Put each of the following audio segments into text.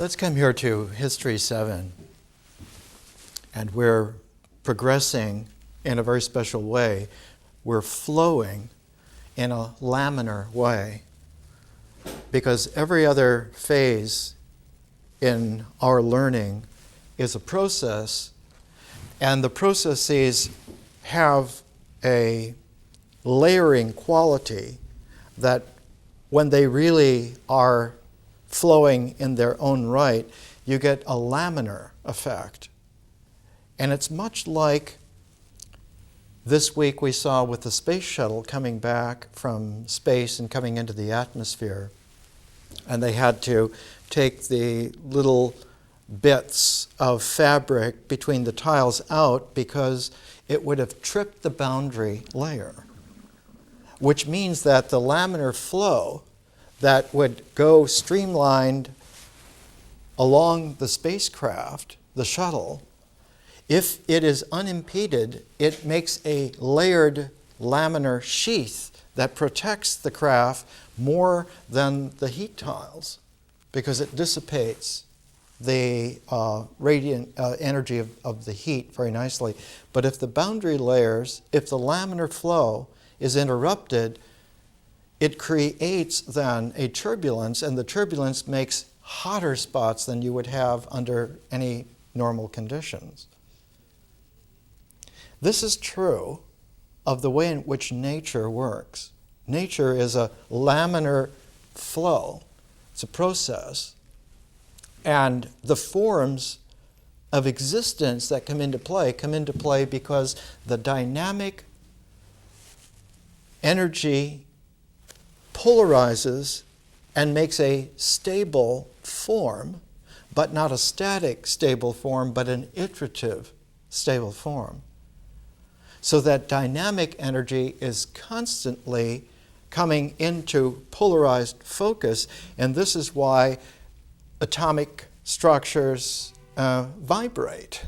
Let's come here to History 7. And we're progressing in a very special way. We're flowing in a laminar way. Because every other phase in our learning is a process, and the processes have a layering quality that when they really are flowing in their own right, you get a laminar effect. And it's much like this week we saw with the space shuttle coming back from space and coming into the atmosphere. And they had to take the little bits of fabric between the tiles out because it would have tripped the boundary layer, which means that the laminar flow that would go streamlined along the spacecraft, the shuttle, if it is unimpeded, it makes a layered laminar sheath that protects the craft more than the heat tiles because it dissipates the radiant energy of the heat very nicely. But if the boundary layers, if the laminar flow is interrupted, it creates then a turbulence, and the turbulence makes hotter spots than you would have under any normal conditions. This is true of the way in which nature works. Nature is a laminar flow. It's a process. And the forms of existence that come into play because the dynamic energy polarizes and makes a stable form, but not a static stable form, but an iterative stable form. So that dynamic energy is constantly coming into polarized focus, and this is why atomic structures vibrate,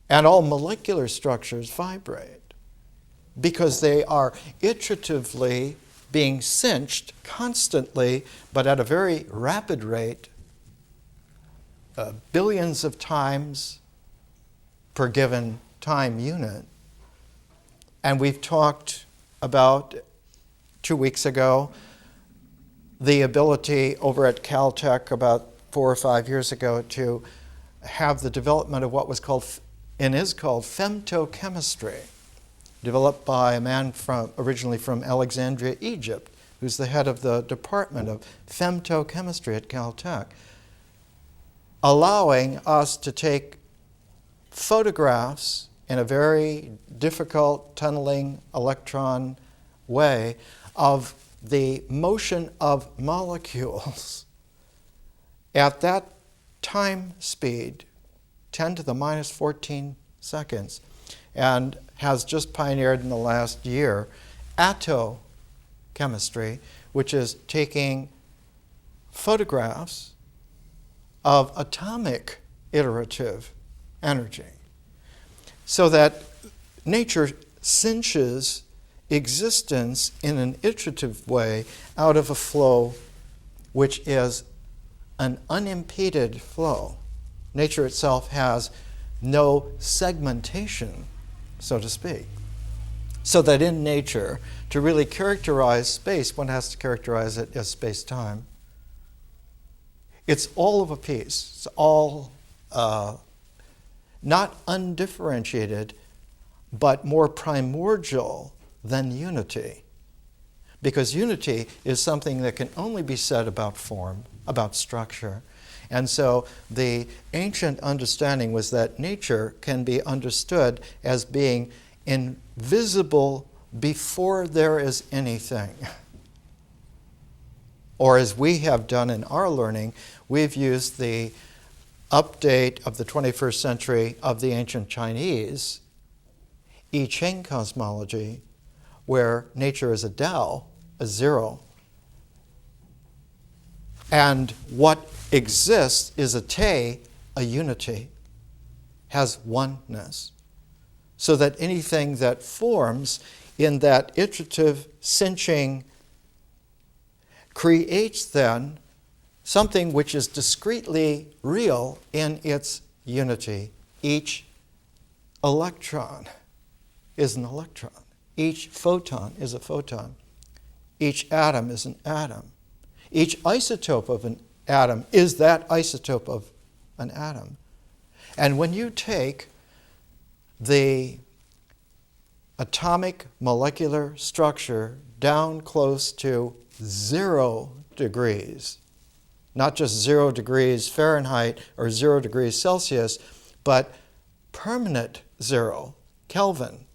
and all molecular structures vibrate, because they are iteratively being cinched constantly, but at a very rapid rate, billions of times per given time unit. And we've talked about 2 weeks ago the ability over at Caltech about 4 or 5 years ago to have the development of what was called and is called femtochemistry, developed by a man originally from Alexandria, Egypt, who's the head of the department of femtochemistry at Caltech, allowing us to take photographs in a very difficult tunneling electron way of the motion of molecules at that time speed, 10 to the minus 14 seconds, and has just pioneered in the last year attochemistry, which is taking photographs of atomic iterative energy, so that nature cinches existence in an iterative way out of a flow which is an unimpeded flow. Nature itself has no segmentation, so to speak. So that in nature, to really characterize space, one has to characterize it as space-time. It's all of a piece. It's all not undifferentiated, but more primordial than unity. Because unity is something that can only be said about form, about structure. And so the ancient understanding was that nature can be understood as being invisible before there is anything. Or as we have done in our learning, we've used the update of the 21st century of the ancient Chinese I Ching cosmology, where nature is a Tao, a zero. And what exists is a Te, a unity, has oneness. So that anything that forms in that iterative cinching creates then something which is discretely real in its unity. Each electron is an electron. Each photon is a photon. Each atom is an atom. Each isotope of an atom is that isotope of an atom. And when you take the atomic molecular structure down close to 0 degrees, not just 0 degrees Fahrenheit or 0 degrees Celsius, but permanent 0, Kelvin,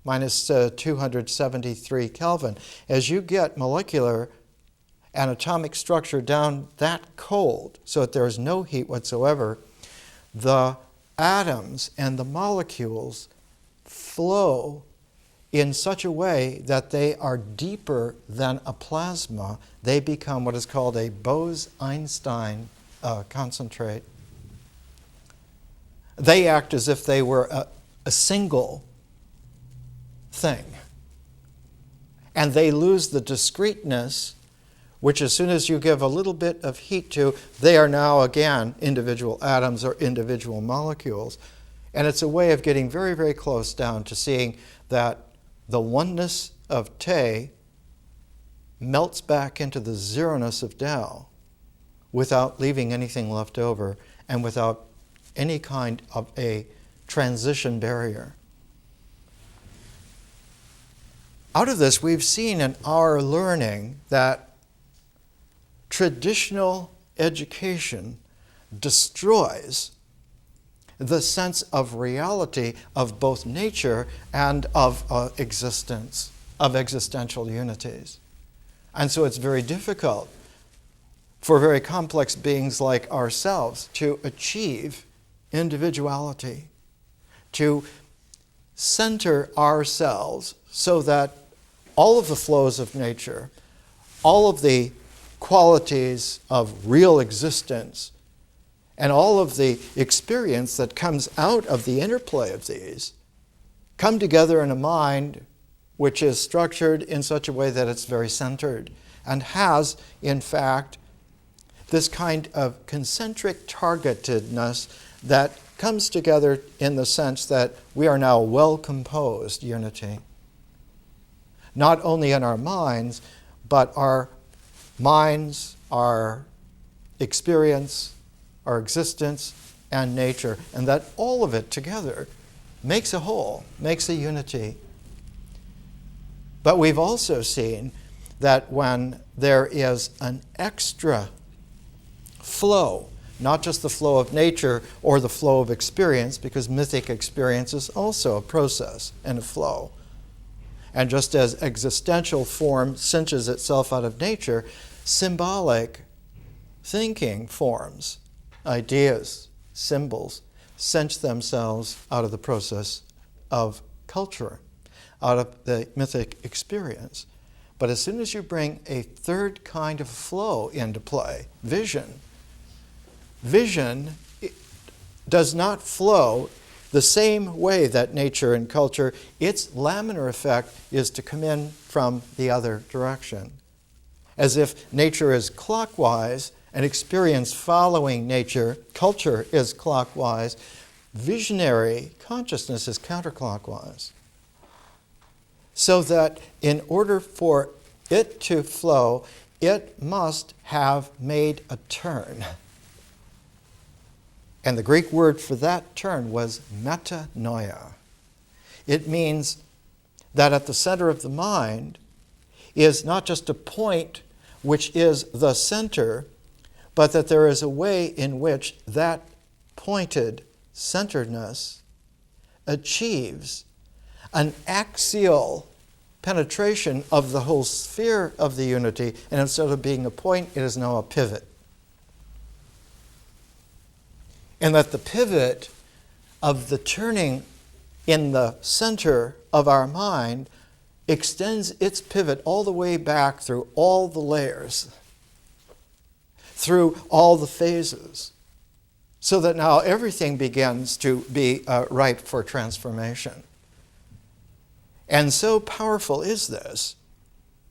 minus 273 Kelvin. As you get molecular and atomic structure down that cold, so that there is no heat whatsoever, the atoms and the molecules flow in such a way that they are deeper than a plasma. They become what is called a Bose-Einstein concentrate. They act as if they were a single thing. And they lose the discreteness, which as soon as you give a little bit of heat to, they are now again individual atoms or individual molecules. And it's a way of getting very, very close down to seeing that the oneness of Te melts back into the zeroness of Tao without leaving anything left over and without any kind of a transition barrier. Out of this, we've seen in our learning that traditional education destroys the sense of reality of both nature and of existence, of existential unities. And so it's very difficult for very complex beings like ourselves to achieve individuality, to center ourselves so that all of the flows of nature, all of the qualities of real existence, and all of the experience that comes out of the interplay of these come together in a mind which is structured in such a way that it's very centered and has, in fact, this kind of concentric targetedness that comes together in the sense that we are now a well-composed unity. Not only in our minds, but our minds, our experience, our existence, and nature, and that all of it together makes a whole, makes a unity. But we've also seen that when there is an extra flow, not just the flow of nature or the flow of experience, because mythic experience is also a process and a flow. And just as existential form cinches itself out of nature, symbolic thinking forms, ideas, symbols, cinch themselves out of the process of culture, out of the mythic experience. But as soon as you bring a third kind of flow into play, vision does not flow the same way that nature and culture, its laminar effect is to come in from the other direction. As if nature is clockwise and experience following nature, culture is clockwise, visionary consciousness is counterclockwise. So that in order for it to flow, it must have made a turn. And the Greek word for that turn was metanoia. It means that at the center of the mind is not just a point which is the center, but that there is a way in which that pointed centeredness achieves an axial penetration of the whole sphere of the unity, and instead of being a point, it is now a pivot. And that the pivot of the turning in the center of our mind extends its pivot all the way back through all the layers, through all the phases, so that now everything begins to be ripe for transformation. And so powerful is this,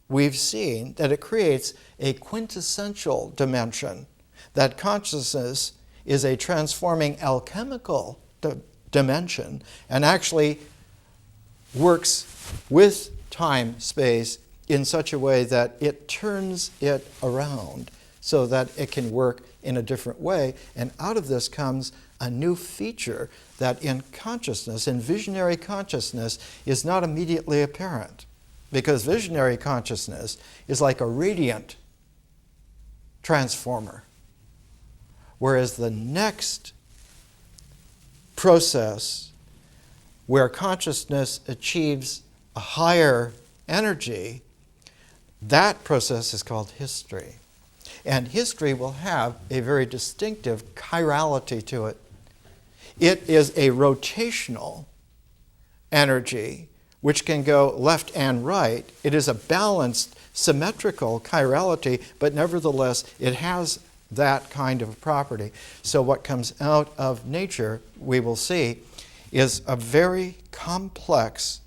we've seen that it creates a quintessential dimension that consciousness is a transforming alchemical dimension and actually works with time, space in such a way that it turns it around so that it can work in a different way. And out of this comes a new feature that in consciousness, in visionary consciousness, is not immediately apparent. Because visionary consciousness is like a radiant transformer. Whereas the next process where consciousness achieves a higher energy, that process is called history. And history will have a very distinctive chirality to it. It is a rotational energy which can go left and right. It is a balanced, symmetrical chirality, but nevertheless, it has that kind of property. So what comes out of nature, we will see, is a very complex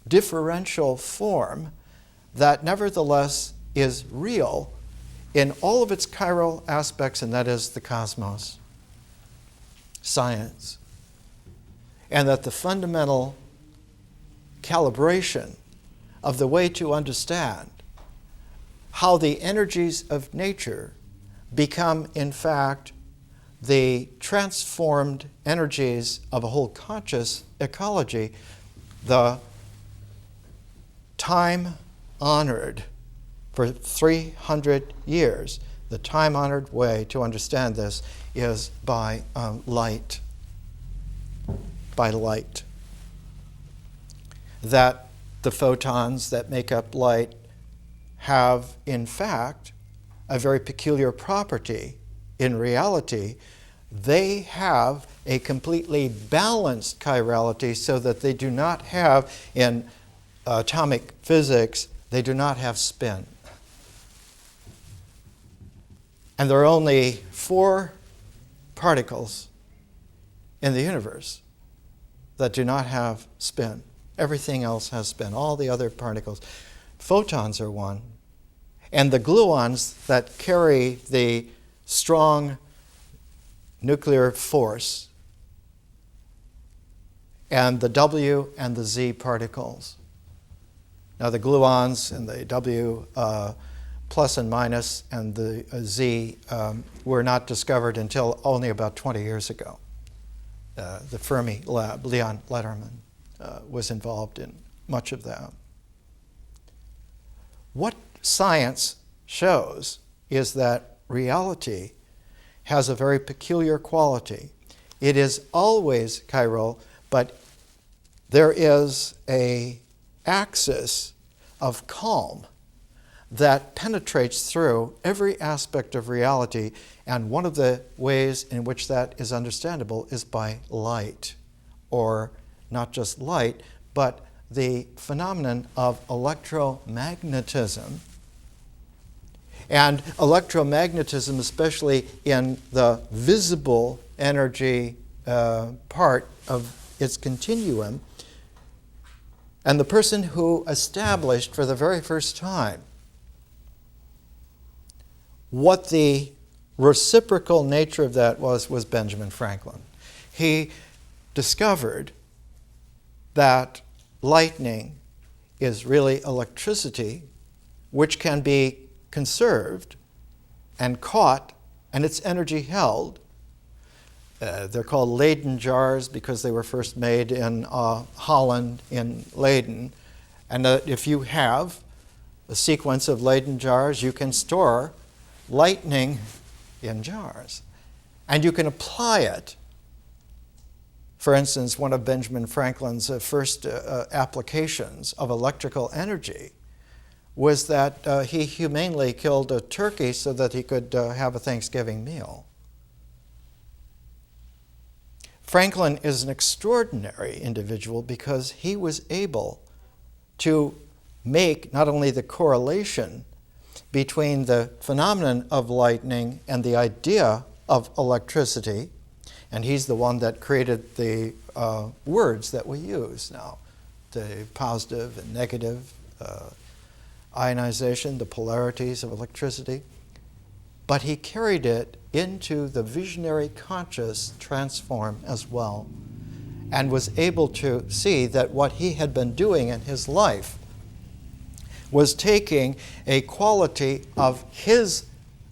differential form that nevertheless is real in all of its chiral aspects, and that is the cosmos, science. And that the fundamental calibration of the way to understand how the energies of nature become, in fact, the transformed energies of a whole conscious ecology, the time-honored, for 300 years, the time-honored way to understand this is by light. By light. That the photons that make up light have, in fact, a very peculiar property. In reality, they have a completely balanced chirality so that they do not have, in atomic physics, they do not have spin. And there are only 4 particles in the universe that do not have spin. Everything else has spin, all the other particles. Photons are one. And the gluons that carry the strong nuclear force, and the W and the Z particles. Now the gluons and the W plus and minus and the Z were not discovered until only about 20 years ago. The Fermi lab, Leon Lederman, was involved in much of that. What science shows is that reality has a very peculiar quality. It is always chiral, but there is an axis of calm that penetrates through every aspect of reality, and one of the ways in which that is understandable is by light, or not just light, but the phenomenon of electromagnetism. And electromagnetism, especially in the visible energy part of its continuum, and the person who established for the very first time what the reciprocal nature of that was Benjamin Franklin. He discovered that lightning is really electricity, which can be conserved and caught, and its energy held. They're called Leyden jars because they were first made in Holland, in Leyden. And if you have a sequence of Leyden jars, you can store lightning in jars. And you can apply it. For instance, one of Benjamin Franklin's first applications of electrical energy was that he humanely killed a turkey so that he could have a Thanksgiving meal. Franklin is an extraordinary individual because he was able to make not only the correlation between the phenomenon of lightning and the idea of electricity, and he's the one that created the words that we use now, the positive and negative ionization, the polarities of electricity. but he carried it into the visionary conscious transform as well, and was able to see that what he had been doing in his life was taking a quality of his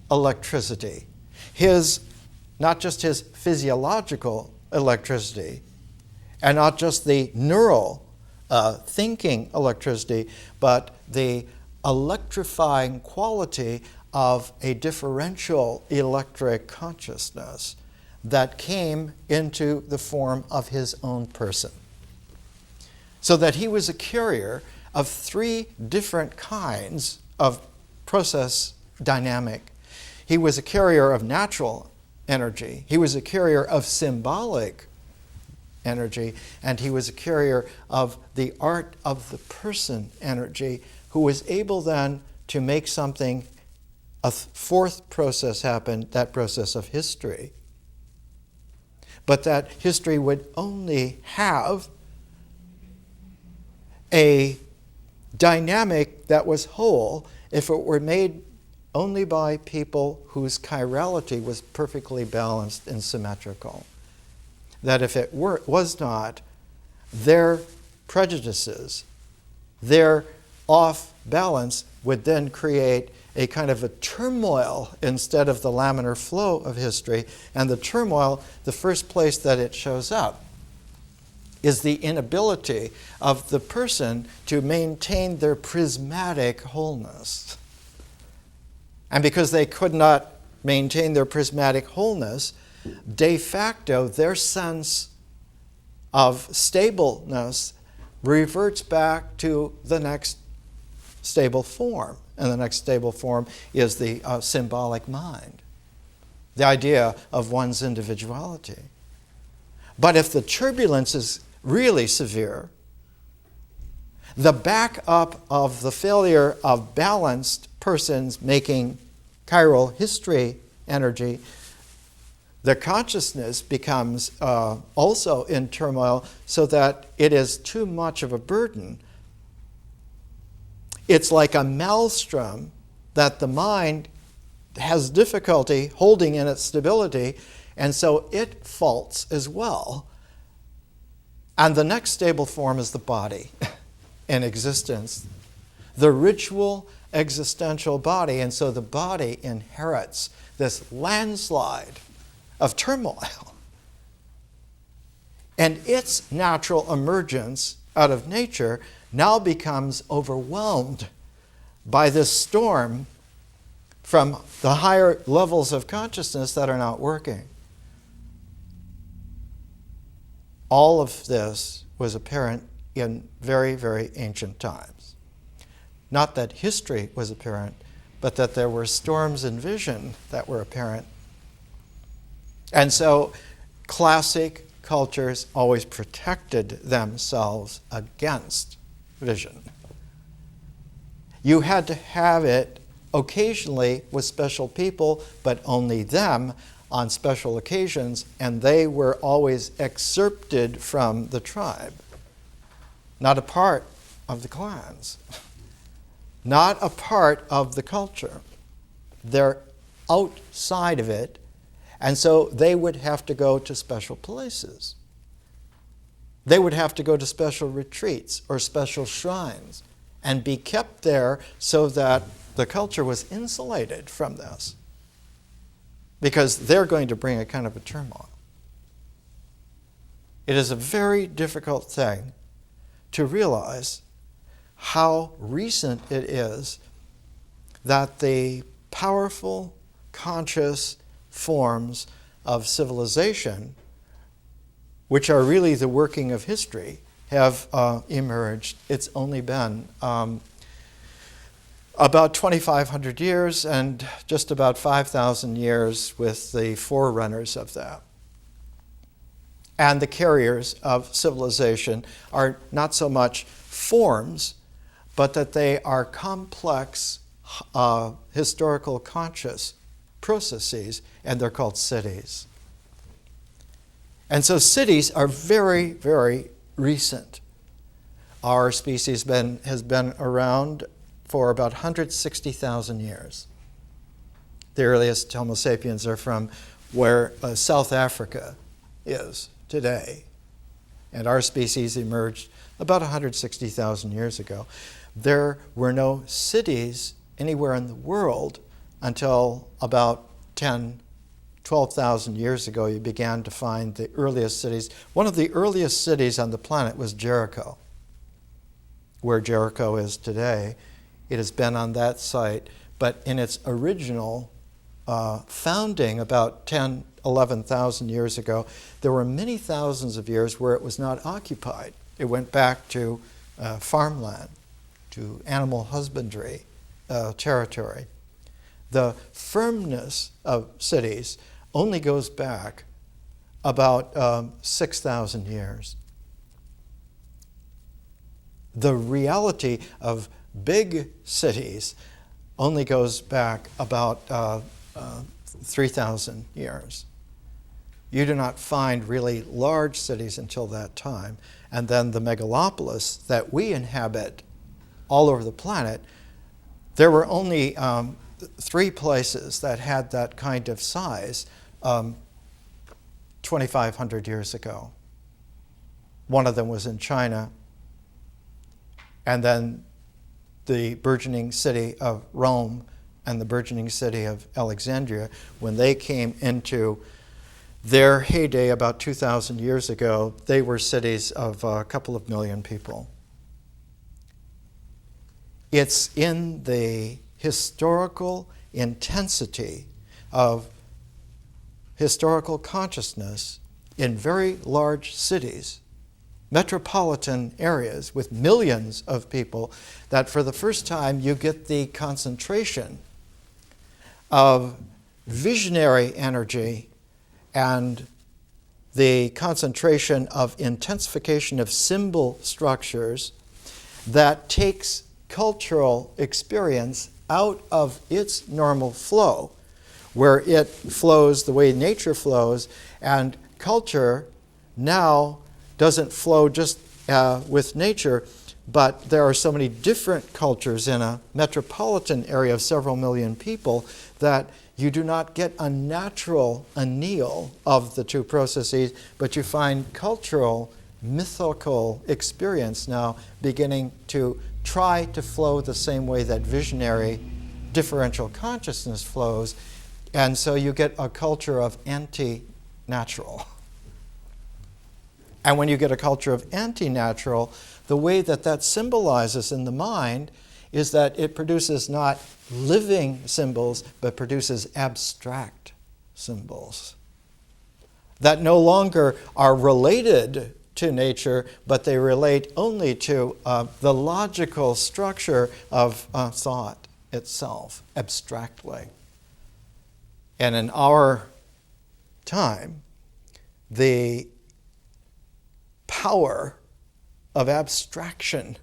electricity, his, not just his physiological electricity, and not just the neural thinking electricity, but the electrifying quality of a differential electric consciousness that came into the form of his own person. So that he was a carrier of three different kinds of process dynamic. He was a carrier of natural energy, he was a carrier of symbolic energy, and he was a carrier of the art of the person energy, who was able then to make something, a fourth process happen, that process of history. But that history would only have a dynamic that was whole if it were made only by people whose chirality was perfectly balanced and symmetrical. That if it was not, their prejudices, their off balance would then create a kind of a turmoil instead of the laminar flow of history. And the turmoil, the first place that it shows up is the inability of the person to maintain their prismatic wholeness. And because they could not maintain their prismatic wholeness, de facto, their sense of stableness reverts back to the next stable form. And the next stable form is the symbolic mind, the idea of one's individuality. But if the turbulence is really severe, the backup of the failure of balanced persons making chiral history energy, the consciousness becomes also in turmoil, so that it is too much of a burden. It's like a maelstrom that the mind has difficulty holding in its stability, and so it faults as well. And the next stable form is the body in existence, the ritual existential body. And so the body inherits this landslide of turmoil. And its natural emergence out of nature now becomes overwhelmed by this storm from the higher levels of consciousness that are not working. All of this was apparent in very, very ancient times. Not that history was apparent, but that there were storms in vision that were apparent. And so classic cultures always protected themselves against vision. You had to have it occasionally with special people, but only them on special occasions, and they were always excerpted from the tribe, not a part of the clans, not a part of the culture. They're outside of it, and so they would have to go to special places. They would have to go to special retreats or special shrines and be kept there so that the culture was insulated from this, because they're going to bring a kind of a turmoil. It is a very difficult thing to realize how recent it is that the powerful, conscious forms of civilization, which are really the working of history, have emerged. It's only been about 2,500 years and just about 5,000 years with the forerunners of that. And the carriers of civilization are not so much forms, but that they are complex historical conscious processes, and they're called cities. And so cities are very, very recent. Our species has been around for about 160,000 years. The earliest Homo sapiens are from where South Africa is today. And our species emerged about 160,000 years ago. There were no cities anywhere in the world until about 12,000 years ago. You began to find the earliest cities. One of the earliest cities on the planet was Jericho, where Jericho is today. It has been on that site, but in its original founding about 11,000 years ago, there were many thousands of years where it was not occupied. It went back to farmland, to animal husbandry territory. The firmness of cities only goes back about 6,000 years. The reality of big cities only goes back about 3,000 years. You do not find really large cities until that time. And then the megalopolis that we inhabit all over the planet, there were only 3 places that had that kind of size 2,500 years ago. One of them was in China, and then the burgeoning city of Rome and the burgeoning city of Alexandria, when they came into their heyday about 2,000 years ago, they were cities of a couple of million people. It's in the historical intensity of historical consciousness in very large cities, metropolitan areas with millions of people, that for the first time you get the concentration of visionary energy and the concentration of intensification of symbol structures that takes cultural experience out of its normal flow, where it flows the way nature flows, and culture now doesn't flow just with nature, but there are so many different cultures in a metropolitan area of several million people that you do not get a natural anneal of the two processes, but you find cultural, mythical experience now beginning to try to flow the same way that visionary differential consciousness flows. And so you get a culture of anti-natural. And when you get a culture of anti-natural, the way that that symbolizes in the mind is that it produces not living symbols, but produces abstract symbols that no longer are related to nature, but they relate only to the logical structure of thought itself, abstractly. And in our time, the power of abstraction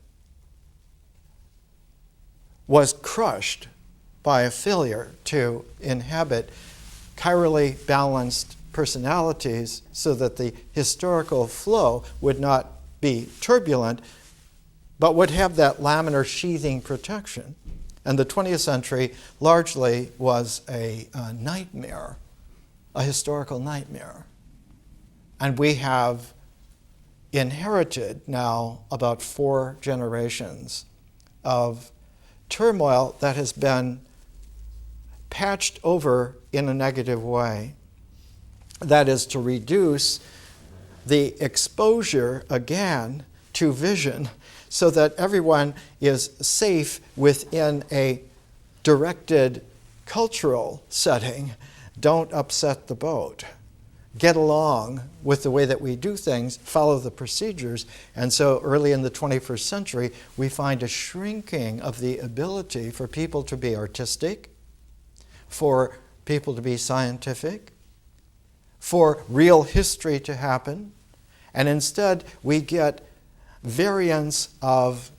was crushed by a failure to inhabit chirally balanced personalities so that the historical flow would not be turbulent, but would have that laminar sheathing protection. And the 20th century largely was a nightmare, a historical nightmare. And we have inherited now about 4 generations of turmoil that has been patched over in a negative way. That is to reduce the exposure again to vision so that everyone is safe within a directed cultural setting. Don't upset the boat. Get along with the way that we do things, follow the procedures. And so early in the 21st century, we find a shrinking of the ability for people to be artistic, for people to be scientific, for real history to happen. And instead, we get variants of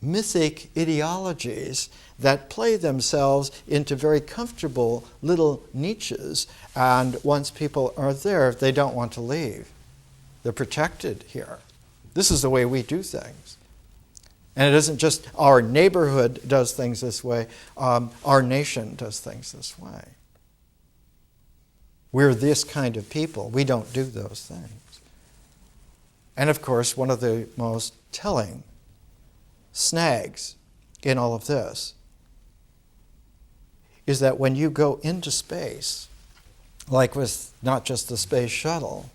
mythic ideologies that play themselves into very comfortable little niches, and once people are there, they don't want to leave. They're protected here. This is the way we do things. And it isn't just our neighborhood does things this way, our nation does things this way. We're this kind of people. We don't do those things. And of course, one of the most telling snags in all of this is that when you go into space, like with not just the space shuttle,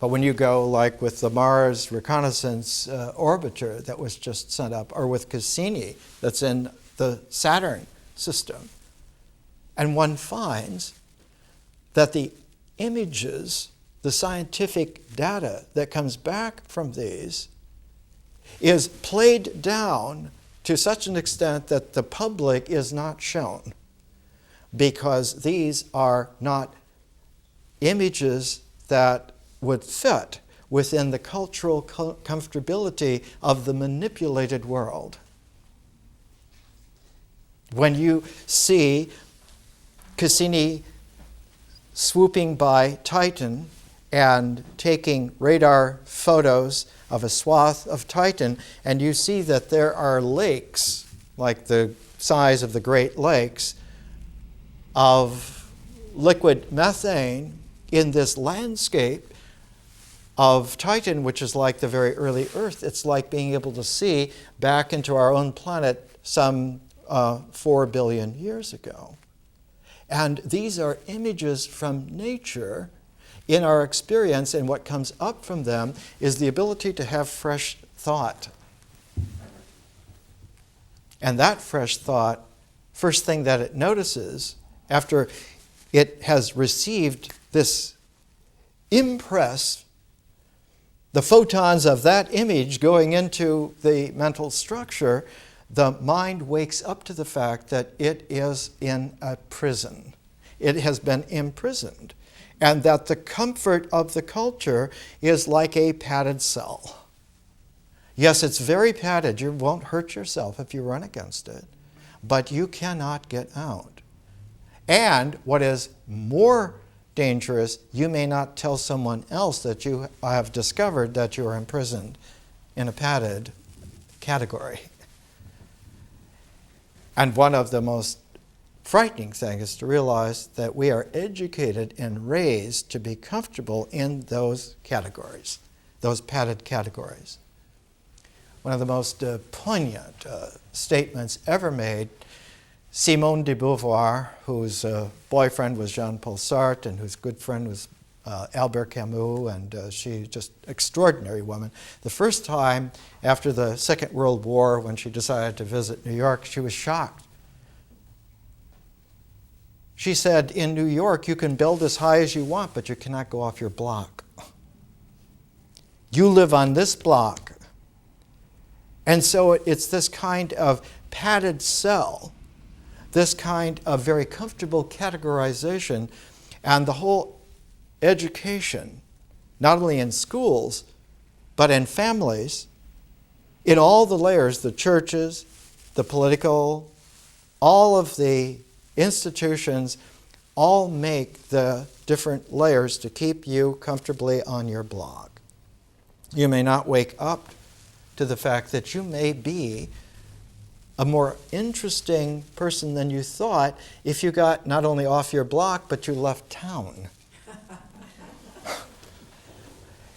but when you go like with the Mars Reconnaissance Orbiter that was just sent up, or with Cassini that's in the Saturn system, and one finds that the images, the scientific data that comes back from these is played down to such an extent that the public is not shown, because these are not images that would fit within the cultural comfortability of the manipulated world. When you see Cassini swooping by Titan and taking radar photos of a swath of Titan, and you see that there are lakes, like the size of the Great Lakes, of liquid methane in this landscape of Titan, which is like the very early Earth. It's like being able to see back into our own planet some 4 billion years ago. And these are images from nature in our experience, and what comes up from them is the ability to have fresh thought. And that fresh thought, first thing that it notices after it has received this impress, the photons of that image going into the mental structure, the mind wakes up to the fact that it is in a prison. It has been imprisoned. And that the comfort of the culture is like a padded cell. Yes, it's very padded. You won't hurt yourself if you run against it. But you cannot get out. And what is more dangerous, you may not tell someone else that you have discovered that you are imprisoned in a padded category. And one of the most frightening things is to realize that we are educated and raised to be comfortable in those categories, those padded categories. One of the most poignant statements ever made, Simone De Beauvoir, whose boyfriend was Jean-Paul Sartre and whose good friend was Albert Camus, and she's just an extraordinary woman. The first time after the Second World War, when she decided to visit New York, she was shocked. She said, in New York, you can build as high as you want, but you cannot go off your block. You live on this block. And so it's this kind of padded cell, this kind of very comfortable categorization, and the whole education, not only in schools, but in families, in all the layers, the churches, the political, all of the institutions, all make the different layers to keep you comfortably on your block. You may not wake up to the fact that you may be a more interesting person than you thought if you got not only off your block, but you left town.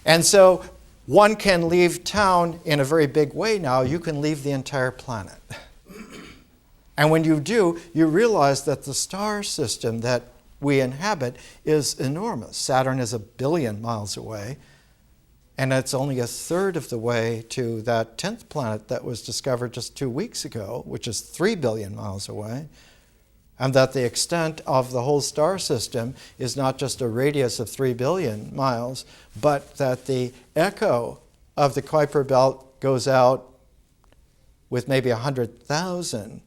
And so one can leave town in a very big way now. You can leave the entire planet. And when you do, you realize that the star system that we inhabit is enormous. Saturn is 1 billion miles away, and it's only a third of the way to that 10th planet that was discovered just 2 weeks ago, which is 3 billion miles away. And that the extent of the whole star system is not just a radius of 3 billion miles, but that the echo of the Kuiper Belt goes out with maybe 100,000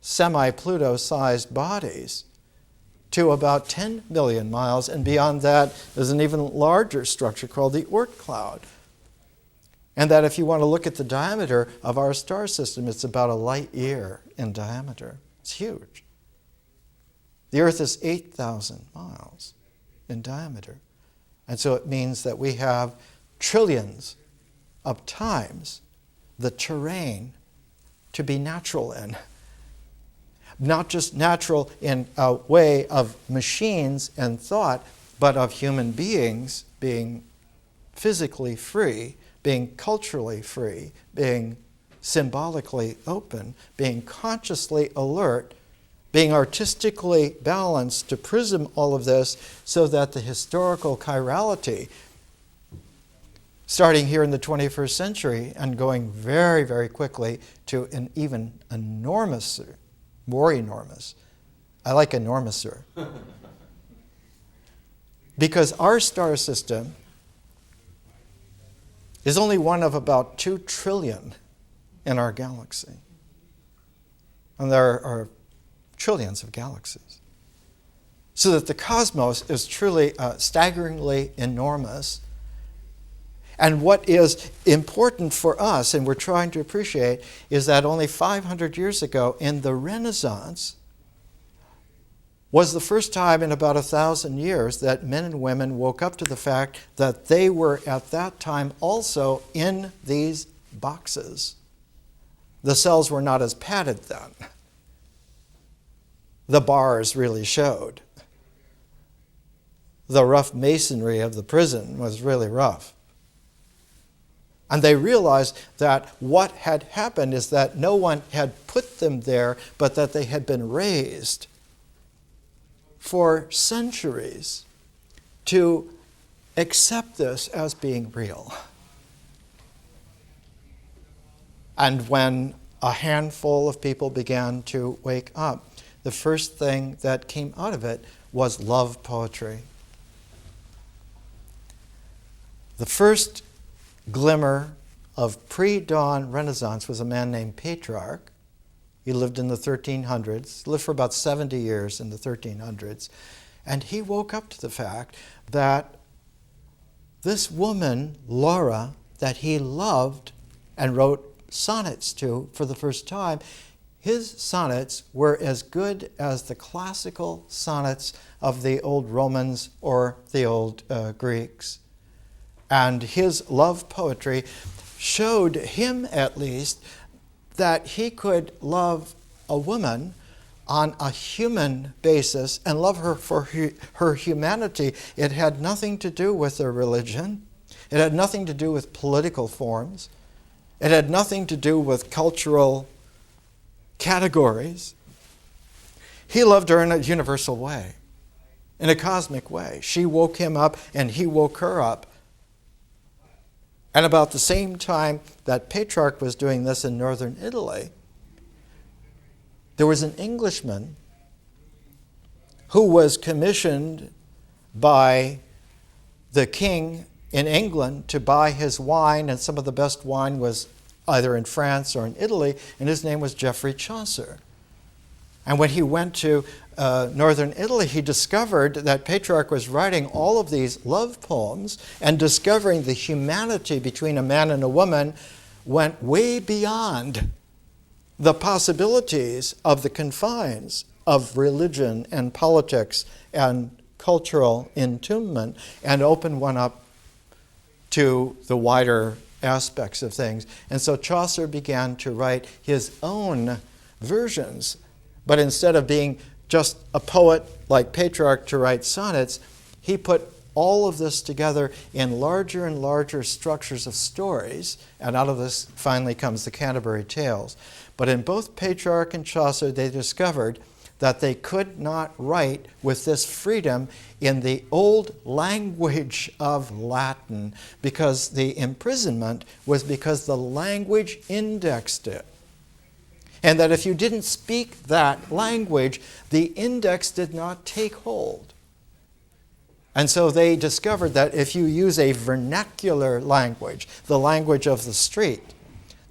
semi-Pluto-sized bodies to about 10 million miles, and beyond that there's an even larger structure called the Oort Cloud. And that if you want to look at the diameter of our star system, it's about a light year in diameter. It's huge. The Earth is 8,000 miles in diameter. And so it means that we have trillions of times the terrain to be natural in. Not just natural in a way of machines and thought, but of human beings being physically free, being culturally free, being symbolically open, being consciously alert, being artistically balanced to prism all of this so that the historical chirality, starting here in the 21st century and going very, very quickly to an even enormous, more enormous. I like enormouser. Because our star system is only one of about 2 trillion in our galaxy. And there are trillions of galaxies. So that the cosmos is truly staggeringly enormous. And what is important for us, and we're trying to appreciate, is that only 500 years ago in the Renaissance was the first time in about 1,000 years that men and women woke up to the fact that they were at that time also in these boxes. The cells were not as padded then. The bars really showed. The rough masonry of the prison was really rough. And they realized that what had happened is that no one had put them there, but that they had been raised for centuries to accept this as being real. And when a handful of people began to wake up, the first thing that came out of it was love poetry. The first glimmer of pre-dawn Renaissance was a man named Petrarch. He lived in the 1300s, lived for about 70 years in the 1300s, and he woke up to the fact that this woman, Laura, that he loved and wrote sonnets to for the first time, his sonnets were as good as the classical sonnets of the old Romans or the old Greeks. And his love poetry showed him, at least, that he could love a woman on a human basis and love her for her humanity. It had nothing to do with their religion. It had nothing to do with political forms. It had nothing to do with cultural categories. He loved her in a universal way, in a cosmic way. She woke him up and he woke her up. And about the same time that Petrarch was doing this in northern Italy, there was an Englishman who was commissioned by the king in England to buy his wine, and some of the best wine was either in France or in Italy, and his name was Geoffrey Chaucer. And when he went to northern Italy, he discovered that Petrarch was writing all of these love poems, and discovering the humanity between a man and a woman went way beyond the possibilities of the confines of religion and politics and cultural entombment, and opened one up to the wider aspects of things. And so Chaucer began to write his own versions, but instead of being just a poet like Petrarch to write sonnets, he put all of this together in larger and larger structures of stories, and out of this finally comes the Canterbury Tales. But in both Petrarch and Chaucer, they discovered that they could not write with this freedom in the old language of Latin, because the imprisonment was because the language indexed it. And that if you didn't speak that language, the index did not take hold. And so they discovered that if you use a vernacular language, the language of the street,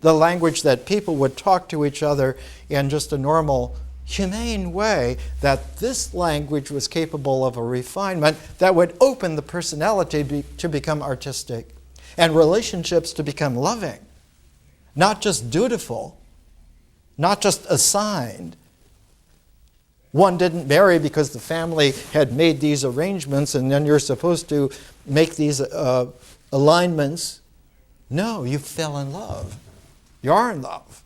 the language that people would talk to each other in just a normal, humane way, that this language was capable of a refinement that would open the personality to become artistic, and relationships to become loving, not just dutiful, not just assigned. One didn't marry because the family had made these arrangements and then you're supposed to make these alignments. No, you fell in love. You are in love.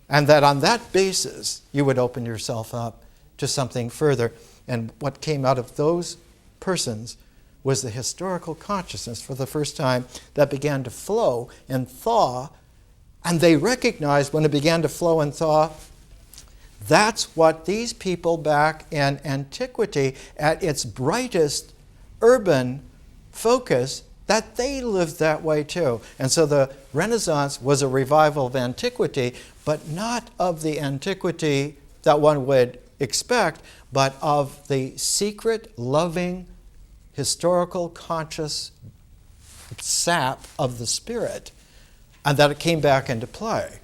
And that on that basis, you would open yourself up to something further. And what came out of those persons was the historical consciousness for the first time that began to flow and thaw. And they recognized when it began to flow and thaw, that's what these people back in antiquity, at its brightest urban focus, that they lived that way too. And so the Renaissance was a revival of antiquity, but not of the antiquity that one would expect, but of the secret, loving, historical, conscious sap of the Spirit, and that it came back into play.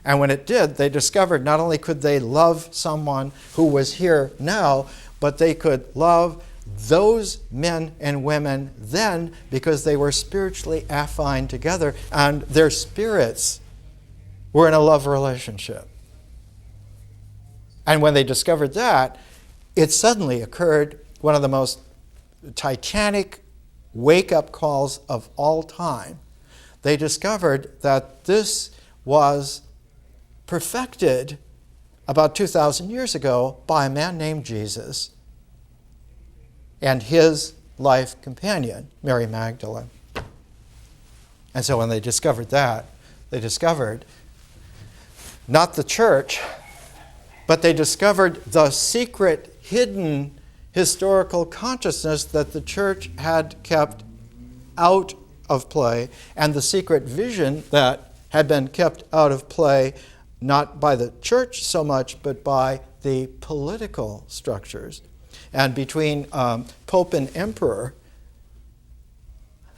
And when it did, they discovered not only could they love someone who was here now, but they could love those men and women then because they were spiritually affine together and their spirits were in a love relationship. And when they discovered that, it suddenly occurred one of the most titanic wake-up calls of all time. They discovered that this was perfected about 2,000 years ago by a man named Jesus and his life companion, Mary Magdalene. And so when they discovered that, they discovered not the church, but they discovered the secret, hidden historical consciousness that the church had kept out of play, and the secret vision that had been kept out of play not by the church so much, but by the political structures. And between Pope and Emperor,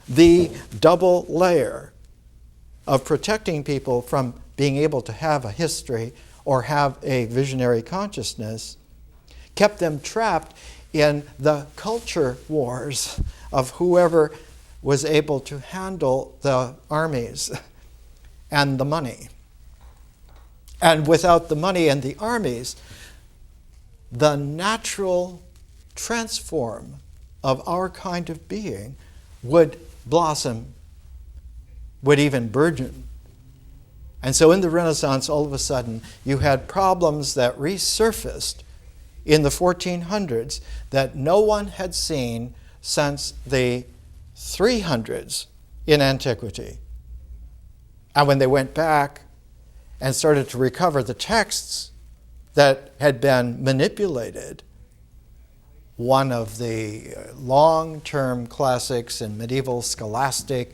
the double layer of protecting people from being able to have a history or have a visionary consciousness kept them trapped in the culture wars of whoever was able to handle the armies and the money. And without the money and the armies, the natural transform of our kind of being would blossom, would even burgeon. And so in the Renaissance, all of a sudden, you had problems that resurfaced in the 1400s that no one had seen since the 300s in antiquity. And when they went back and started to recover the texts that had been manipulated, one of the long-term classics in medieval scholastic,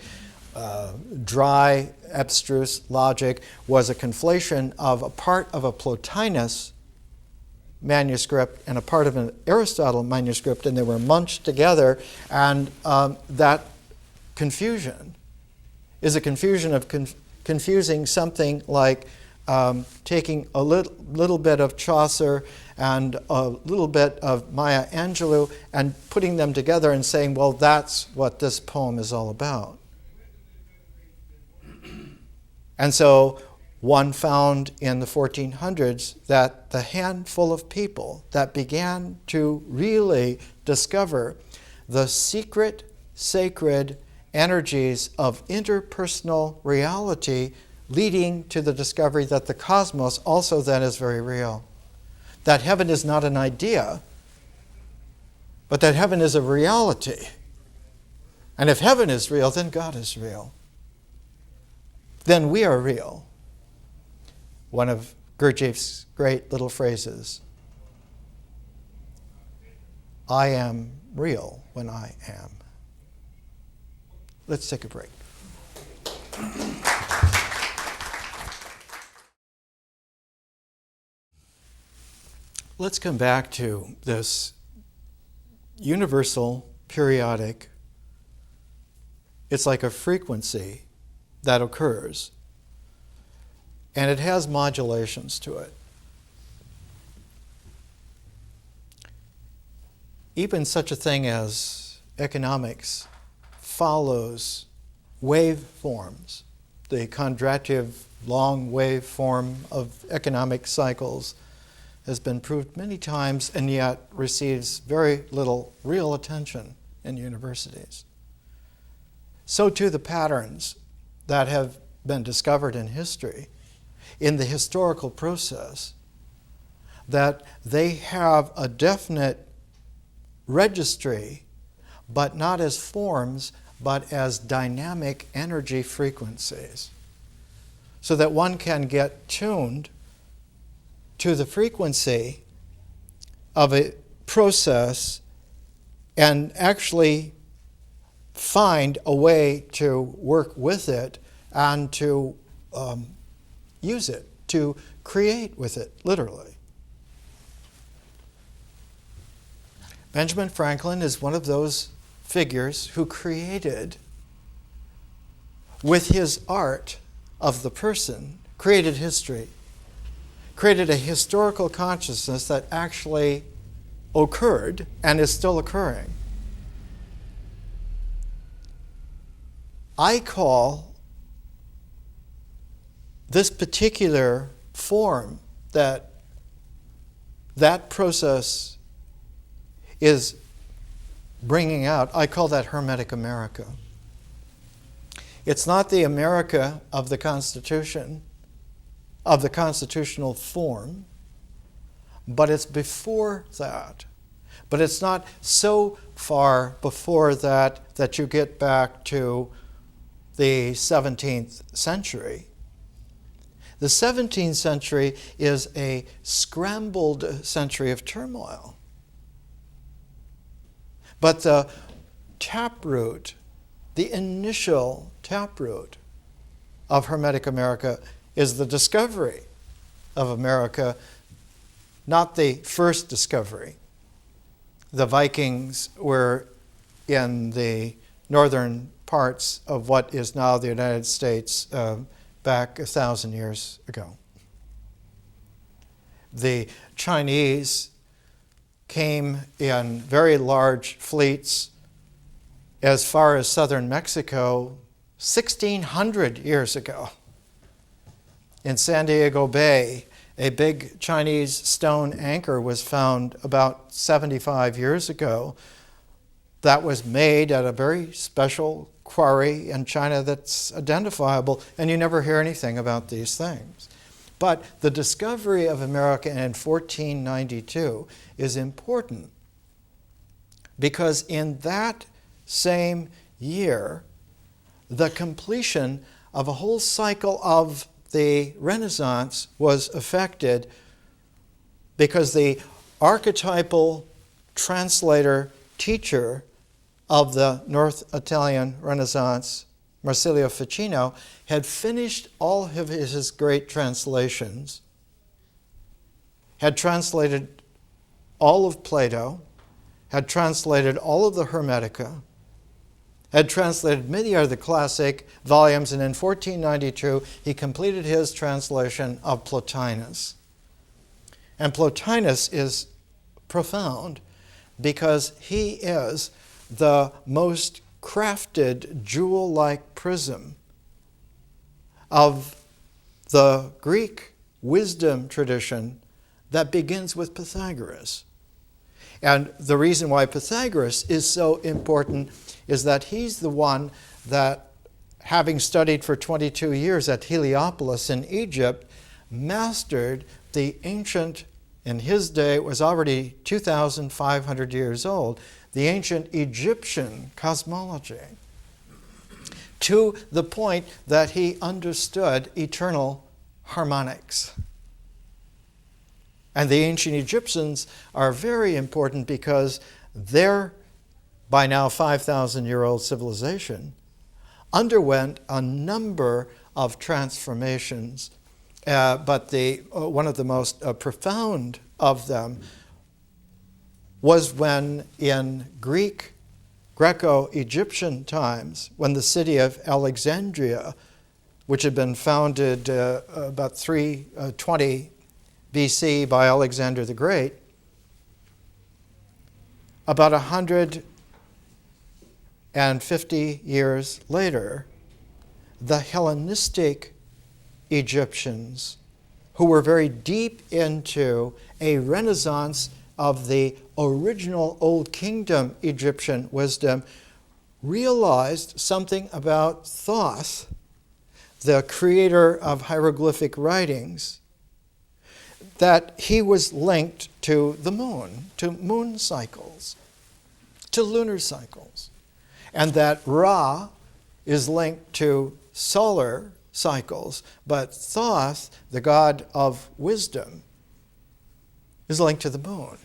dry, abstruse logic was a conflation of a part of a Plotinus manuscript and a part of an Aristotle manuscript, and they were munched together, and that confusion is a confusion of confusing something like taking a little bit of Chaucer and a little bit of Maya Angelou and putting them together and saying, well, that's what this poem is all about. And so one found in the 1400s that the handful of people that began to really discover the secret, sacred energies of interpersonal reality leading to the discovery that the cosmos also then is very real. That heaven is not an idea, but that heaven is a reality. And if heaven is real, then God is real. Then we are real. One of Gurdjieff's great little phrases, I am real when I am. Let's take a break. Let's come back to this universal, periodic, it's like a frequency that occurs, and it has modulations to it. Even such a thing as economics follows waveforms. The Kondrativ long waveform of economic cycles has been proved many times and yet receives very little real attention in universities. So too the patterns that have been discovered in history, in the historical process, that they have a definite registry, but not as forms, but as dynamic energy frequencies, so that one can get tuned to the frequency of a process and actually find a way to work with it and to use it, to create with it, literally. Benjamin Franklin is one of those figures who created, with his art of the person, created history, created a historical consciousness that actually occurred and is still occurring. I call this particular form that process is bringing out, I call that Hermetic America. It's not the America of the Constitution, of the constitutional form, but it's before that. But it's not so far before that that you get back to the 17th century. The 17th century is a scrambled century of turmoil. But the taproot, the initial taproot of Hermetic America is the discovery of America, not the first discovery. The Vikings were in the northern parts of what is now the United States back 1,000 years ago. The Chinese came in very large fleets as far as southern Mexico 1,600 years ago. In San Diego Bay, a big Chinese stone anchor was found about 75 years ago that was made at a very special quarry in China that's identifiable, and you never hear anything about these things. But the discovery of America in 1492 is important because in that same year, the completion of a whole cycle of the Renaissance was affected because the archetypal translator teacher of the North Italian Renaissance, Marsilio Ficino, had finished all of his great translations, had translated all of Plato, had translated all of the Hermetica, had translated many of the classic volumes, and in 1492 he completed his translation of Plotinus. And Plotinus is profound because he is the most crafted jewel-like prism of the Greek wisdom tradition that begins with Pythagoras. And the reason why Pythagoras is so important is that he's the one that, having studied for 22 years at Heliopolis in Egypt, mastered the ancient, in his day it was already 2,500 years old, the ancient Egyptian cosmology, to the point that he understood eternal harmonics. And the ancient Egyptians are very important because their, by now 5,000-year-old civilization, underwent a number of transformations, but one of the most profound of them was when in Greco-Egyptian times, when the city of Alexandria, which had been founded about 320 BC by Alexander the Great, about 150 years later, the Hellenistic Egyptians, who were very deep into a renaissance of the original Old Kingdom Egyptian wisdom, realized something about Thoth the creator of hieroglyphic writings, that he was linked to the moon, to moon cycles, to lunar cycles, and that Ra is linked to solar cycles, but Thoth, the god of wisdom, is linked to the moon.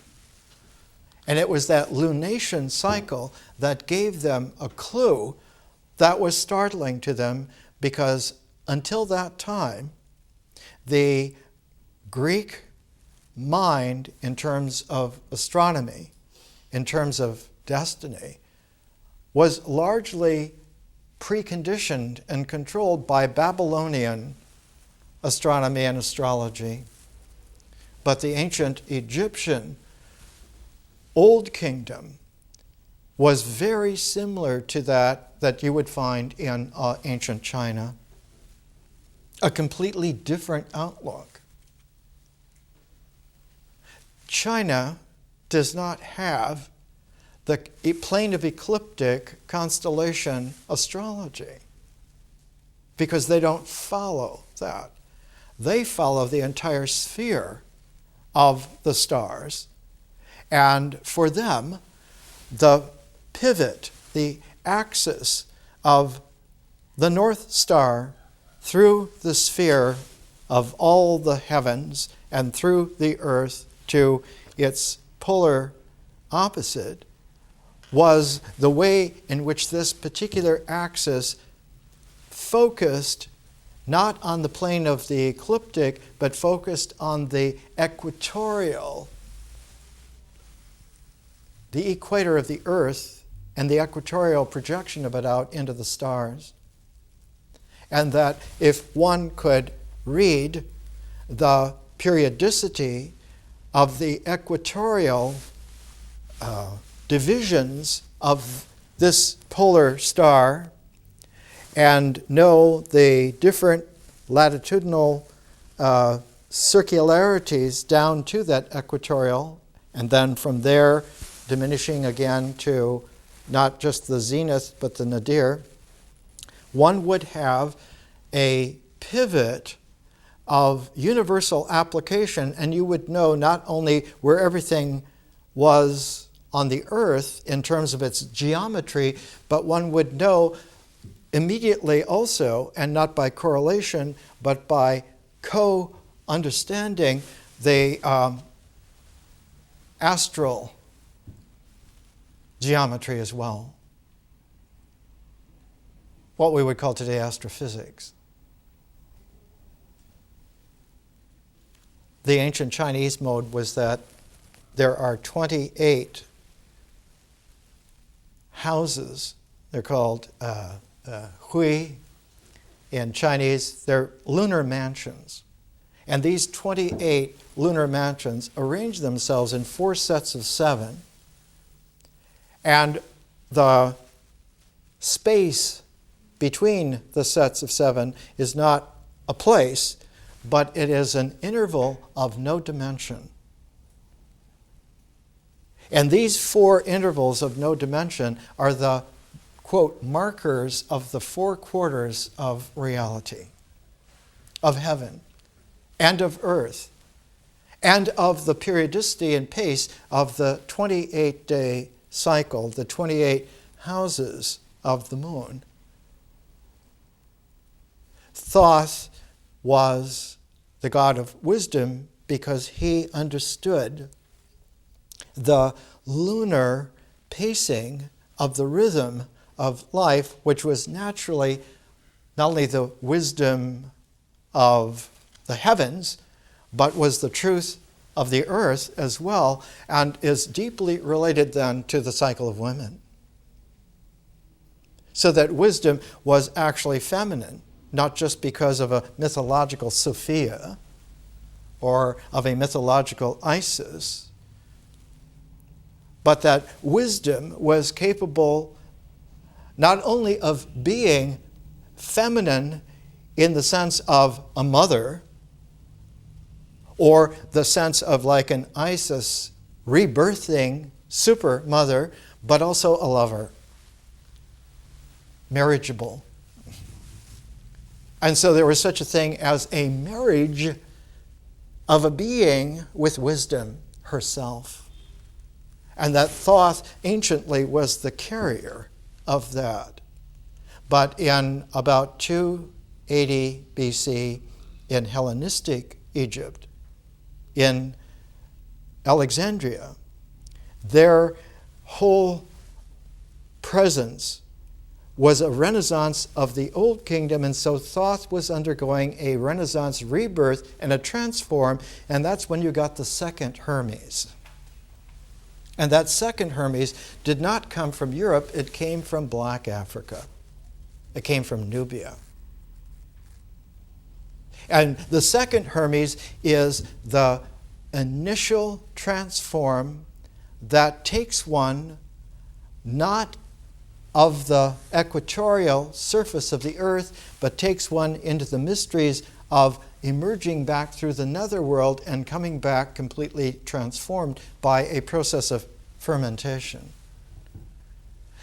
And it was that lunation cycle that gave them a clue that was startling to them, because until that time, the Greek mind, in terms of astronomy, in terms of destiny, was largely preconditioned and controlled by Babylonian astronomy and astrology. But the ancient Egyptian Old Kingdom was very similar to that you would find in ancient China. A completely different outlook. China does not have the plane of ecliptic constellation astrology, because they don't follow that. They follow the entire sphere of the stars. And for them, the pivot, the axis of the North Star through the sphere of all the heavens and through the earth to its polar opposite, was the way in which this particular axis focused not on the plane of the ecliptic, but focused on the equatorial, the equator of the earth, and the equatorial projection of it out into the stars. And that if one could read the periodicity of the equatorial divisions of this polar star and know the different latitudinal circularities down to that equatorial, and then from there diminishing again to not just the zenith but the nadir, one would have a pivot of universal application, and you would know not only where everything was on the earth in terms of its geometry, but one would know immediately also, and not by correlation, but by co-understanding, the astral geometry as well. What we would call today astrophysics. The ancient Chinese mode was that there are 28 houses. They're called hui in Chinese. They're lunar mansions. And these 28 lunar mansions arrange themselves in 4 sets of 7. And the space between the sets of 7 is not a place, but it is an interval of no dimension. And these 4 intervals of no dimension are the, quote, markers of the 4 quarters of reality, of heaven, and of earth, and of the periodicity and pace of the 28-day cycle, the 28 houses of the moon. Thoth was the god of wisdom because he understood the lunar pacing of the rhythm of life, which was naturally not only the wisdom of the heavens, but was the truth of the earth as well, and is deeply related then to the cycle of women. So that wisdom was actually feminine, not just because of a mythological Sophia or of a mythological Isis, but that wisdom was capable not only of being feminine in the sense of a mother, or the sense of like an Isis rebirthing super mother, but also a lover, marriageable. And so there was such a thing as a marriage of a being with wisdom herself. And that Thoth anciently was the carrier of that. But in about 280 BC, in Hellenistic Egypt, in Alexandria, their whole presence was a renaissance of the old kingdom, and so Thoth was undergoing a renaissance rebirth and a transform, and that's when you got the second Hermes. And that second Hermes did not come from Europe, it came from Black Africa. It came from Nubia. And the second Hermes is the initial transform that takes one not of the equatorial surface of the earth, but takes one into the mysteries of emerging back through the netherworld and coming back completely transformed by a process of fermentation.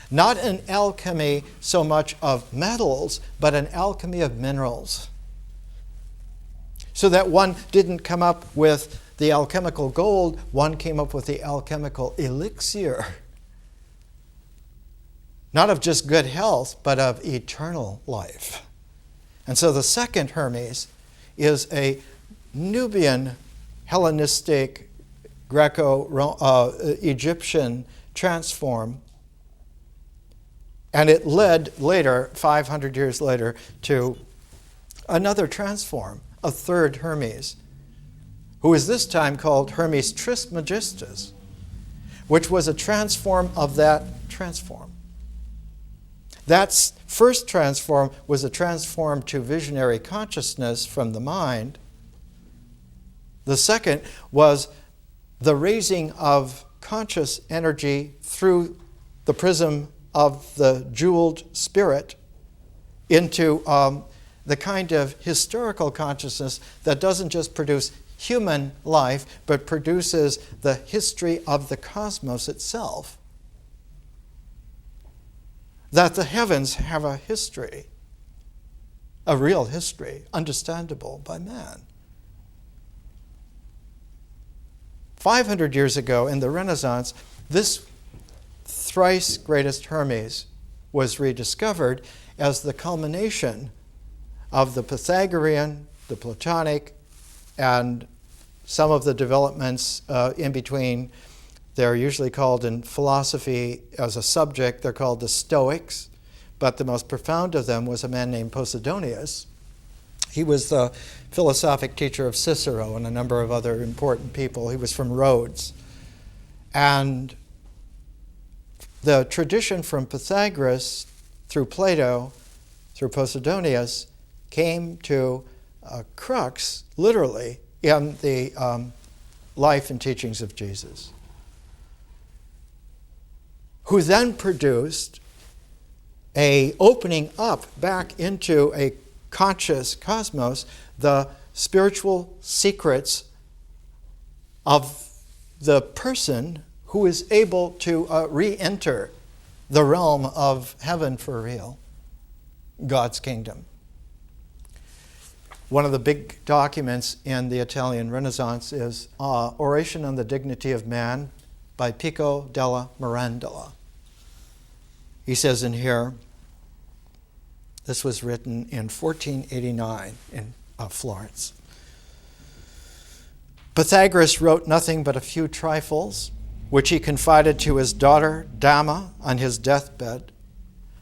Not an alchemy so much of metals, but an alchemy of minerals. So that one didn't come up with the alchemical gold, one came up with the alchemical elixir. Not of just good health, but of eternal life. And so the second Hermes is a Nubian, Hellenistic, Greco-Egyptian transform. And it led later, 500 years later, to another transform, a third Hermes, who is this time called Hermes Trismegistus, which was a transform of that transform. That first transform was a transform to visionary consciousness from the mind. The second was the raising of conscious energy through the prism of the jeweled spirit into the kind of historical consciousness that doesn't just produce human life, but produces the history of the cosmos itself. That the heavens have a history, a real history, understandable by man. 500 years ago in the Renaissance, this thrice greatest Hermes was rediscovered as the culmination of the Pythagorean, the Platonic, and some of the developments in between. They're usually called in philosophy as a subject, they're called the Stoics, but the most profound of them was a man named Posidonius. He was the philosophic teacher of Cicero and a number of other important people. He was from Rhodes. And the tradition from Pythagoras through Plato, through Posidonius, came to a crux, literally, in the life and teachings of Jesus, who then produced a opening up back into a conscious cosmos, the spiritual secrets of the person who is able to re-enter the realm of heaven for real, God's kingdom. One of the big documents in the Italian Renaissance is Oration on the Dignity of Man by Pico della Miranda. He says in here, this was written in 1489 in Florence. Pythagoras wrote nothing but a few trifles, which he confided to his daughter Dama on his deathbed.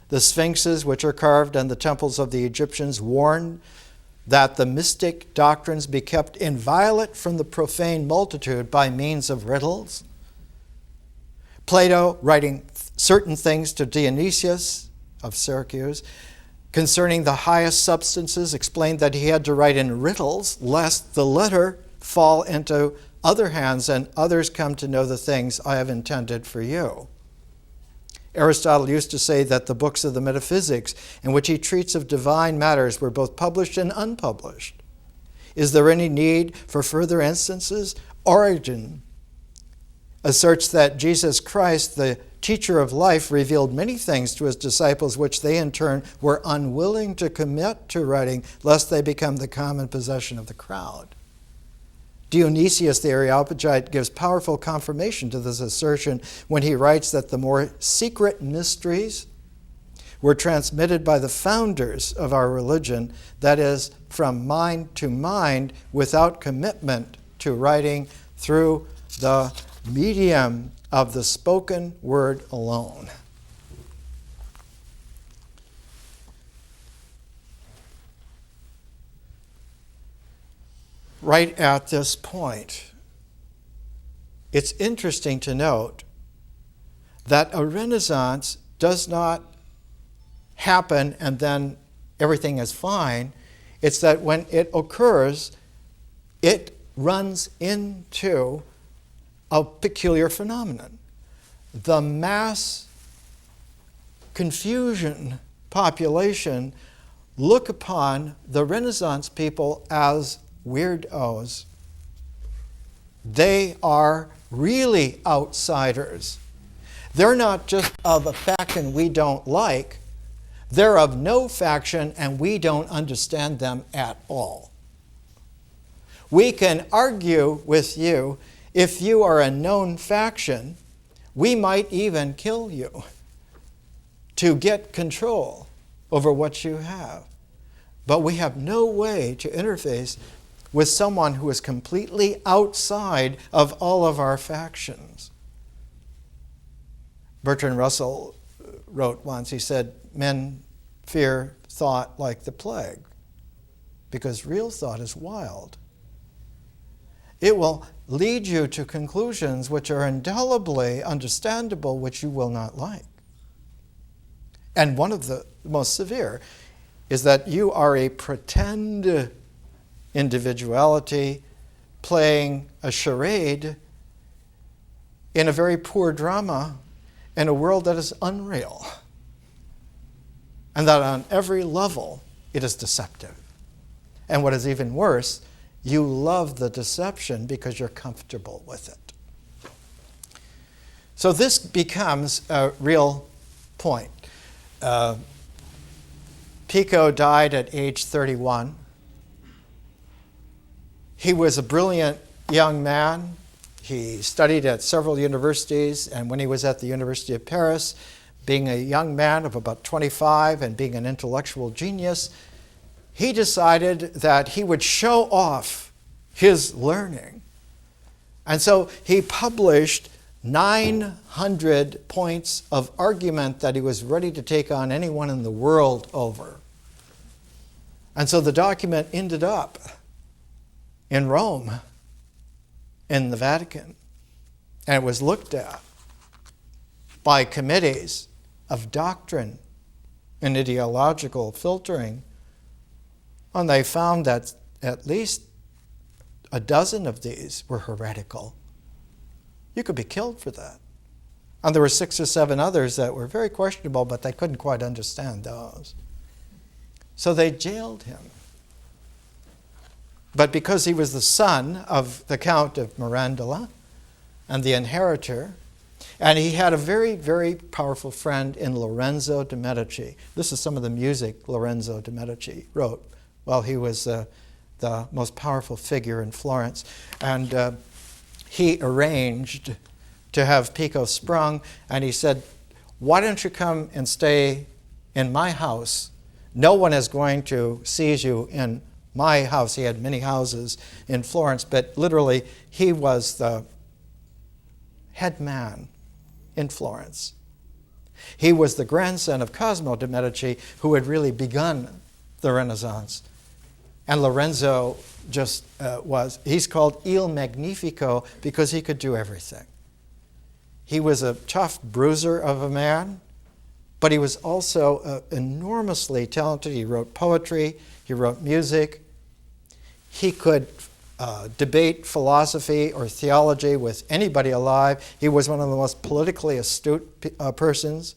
The sphinxes which are carved on the temples of the Egyptians warn that the mystic doctrines be kept inviolate from the profane multitude by means of riddles. Plato, writing certain things to Dionysius of Syracuse concerning the highest substances, explained that he had to write in riddles lest the letter fall into other hands and others come to know the things I have intended for you. Aristotle used to say that the books of the metaphysics in which he treats of divine matters were both published and unpublished. Is there any need for further instances? Origen asserts that Jesus Christ, the teacher of life revealed many things to his disciples which they in turn were unwilling to commit to writing, lest they become the common possession of the crowd. Dionysius the Areopagite gives powerful confirmation to this assertion when he writes that the more secret mysteries were transmitted by the founders of our religion, that is, from mind to mind, without commitment to writing through the medium of the spoken word alone. Right at this point, it's interesting to note that a Renaissance does not happen and then everything is fine. It's that when it occurs, it runs into a peculiar phenomenon. The mass confusion population look upon the Renaissance people as weirdos. They are really outsiders. They're not just of a faction we don't like. They're of no faction and we don't understand them at all. We can argue with you. If you are a known faction, we might even kill you to get control over what you have. But we have no way to interface with someone who is completely outside of all of our factions. Bertrand Russell wrote once, he said, men fear thought like the plague because real thought is wild. It will lead you to conclusions which are indelibly understandable, which you will not like. And one of the most severe is that you are a pretend individuality playing a charade in a very poor drama in a world that is unreal. And that on every level it is deceptive. And what is even worse, you love the deception because you're comfortable with it. So this becomes a real point. Pico died at age 31. He was a brilliant young man. He studied at several universities, and when he was at the University of Paris, being a young man of about 25 and being an intellectual genius, he decided that he would show off his learning. And so he published 900 points of argument that he was ready to take on anyone in the world over. And so the document ended up in Rome, in the Vatican, and it was looked at by committees of doctrine and ideological filtering, and they found that at least a dozen of these were heretical. You could be killed for that. And there were 6 or 7 others that were very questionable, but they couldn't quite understand those. So they jailed him. But because he was the son of the Count of Miranda and the inheritor, and he had a very, very powerful friend in Lorenzo De Medici. This is some of the music Lorenzo De Medici wrote while he was the most powerful figure in Florence. And he arranged to have Pico sprung, and he said, why don't you come and stay in my house? No one is going to seize you in my house. He had many houses in Florence, but literally he was the head man in Florence. He was the grandson of Cosimo de' Medici, who had really begun the Renaissance. And Lorenzo just he's called Il Magnifico because he could do everything. He was a tough bruiser of a man, but he was also enormously talented. He wrote poetry, he wrote music. He could debate philosophy or theology with anybody alive. He was one of the most politically astute persons.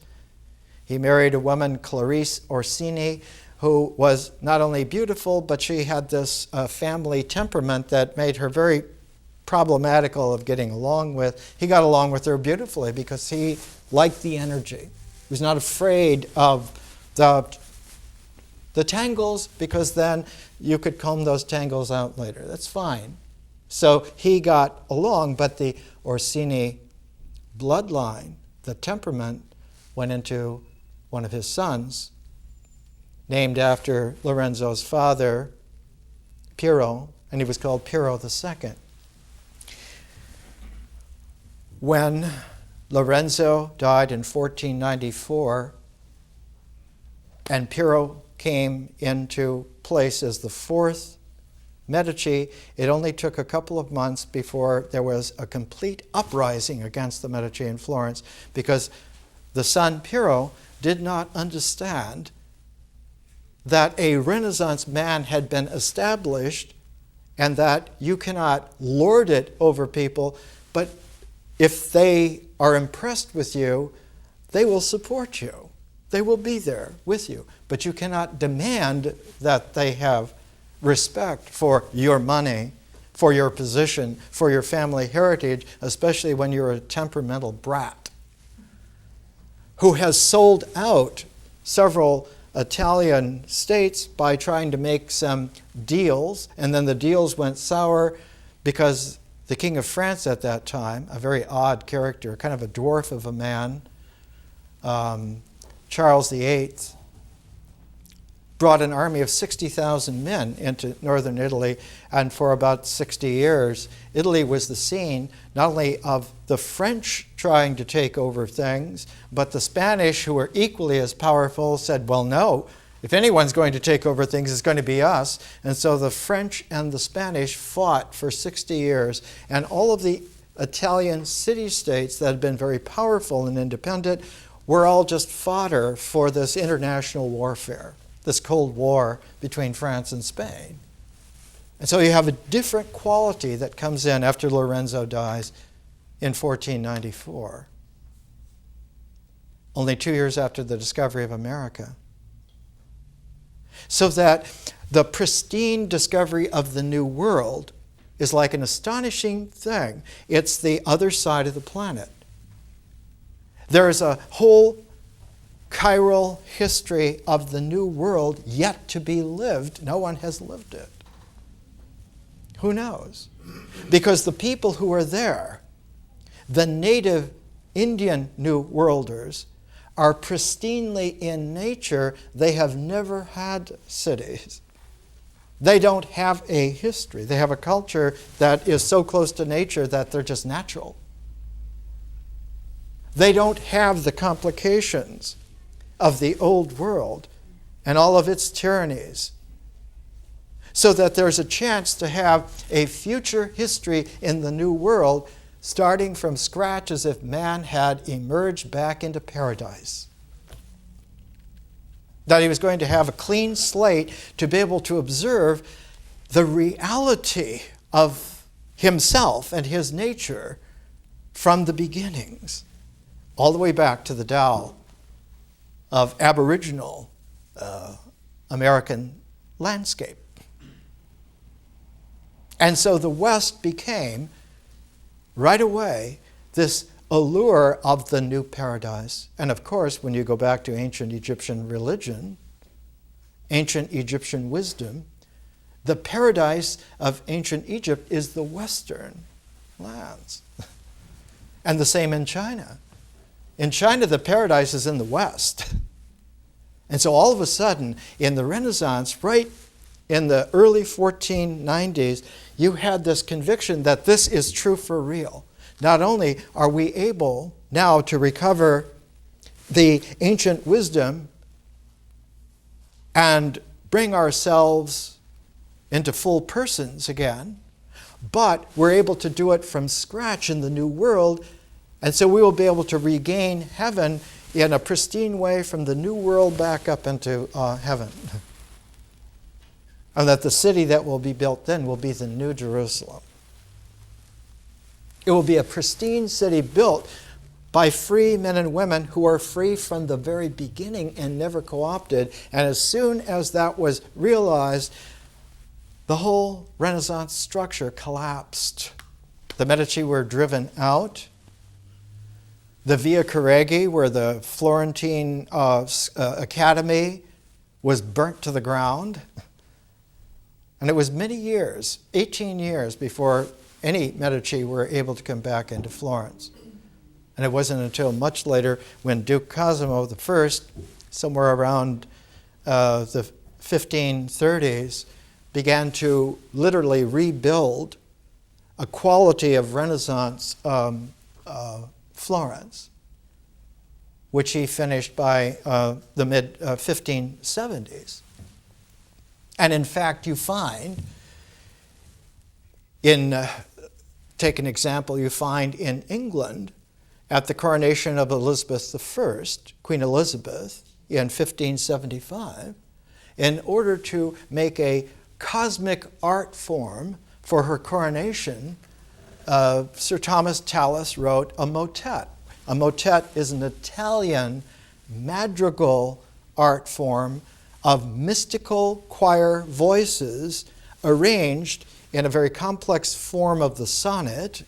He married a woman, Clarice Orsini, who was not only beautiful, but she had this family temperament that made her very problematical of getting along with. He got along with her beautifully because he liked the energy. He was not afraid of the tangles, because then you could comb those tangles out later. That's fine. So he got along, but the Orsini bloodline, the temperament, went into one of his sons, named after Lorenzo's father, Piero, and he was called Piero II. When Lorenzo died in 1494, and Piero came into place as the fourth Medici, it only took a couple of months before there was a complete uprising against the Medici in Florence, because the son Piero did not understand that a Renaissance man had been established and that you cannot lord it over people, but if they are impressed with you, they will support you. They will be there with you. But you cannot demand that they have respect for your money, for your position, for your family heritage, especially when you're a temperamental brat who has sold out several Italian states by trying to make some deals, and then the deals went sour because the King of France at that time, a very odd character, kind of a dwarf of a man, Charles VIII, brought an army of 60,000 men into northern Italy, and for about 60 years, Italy was the scene not only of the French trying to take over things, but the Spanish, who were equally as powerful, said, well, no, if anyone's going to take over things, it's going to be us. And so the French and the Spanish fought for 60 years, and all of the Italian city-states that had been very powerful and independent were all just fodder for this international warfare, this Cold War between France and Spain. And so you have a different quality that comes in after Lorenzo dies in 1494, only 2 years after the discovery of America. So that the pristine discovery of the New World is like an astonishing thing. It's the other side of the planet. There is a whole chiral history of the New World yet to be lived. No one has lived it. Who knows? Because the people who are there, the native Indian New Worlders, are pristinely in nature. They have never had cities. They don't have a history. They have a culture that is so close to nature that they're just natural. They don't have the complications of the old world and all of its tyrannies, so that there's a chance to have a future history in the New World starting from scratch, as if man had emerged back into paradise. That he was going to have a clean slate to be able to observe the reality of himself and his nature from the beginnings, all the way back to the Tao of Aboriginal American landscape. And so the West became, right away, this allure of the new paradise. And of course, when you go back to ancient Egyptian religion, ancient Egyptian wisdom, the paradise of ancient Egypt is the Western lands. And the same in China. In China, the paradise is in the West. And so all of a sudden, in the Renaissance, right in the early 1490s, you had this conviction that this is true for real. Not only are we able now to recover the ancient wisdom and bring ourselves into full persons again, but we're able to do it from scratch in the New World, and so we will be able to regain heaven in a pristine way from the New World back up into heaven. And that the city that will be built then will be the New Jerusalem. It will be a pristine city built by free men and women who are free from the very beginning and never co-opted. And as soon as that was realized, the whole Renaissance structure collapsed. The Medici were driven out. the Via Carregi, where the Florentine Academy was burnt to the ground. And it was many years, 18 years, before any Medici were able to come back into Florence. And it wasn't until much later when Duke Cosimo I, somewhere around the 1530s, began to literally rebuild a quality of Renaissance Florence, which he finished by the mid-1570s. And in fact, you find take an example, you find in England at the coronation of Elizabeth I, Queen Elizabeth, in 1575, in order to make a cosmic art form for her coronation, Sir Thomas Tallis wrote a motet. A motet is an Italian madrigal art form of mystical choir voices arranged in a very complex form of the sonnet,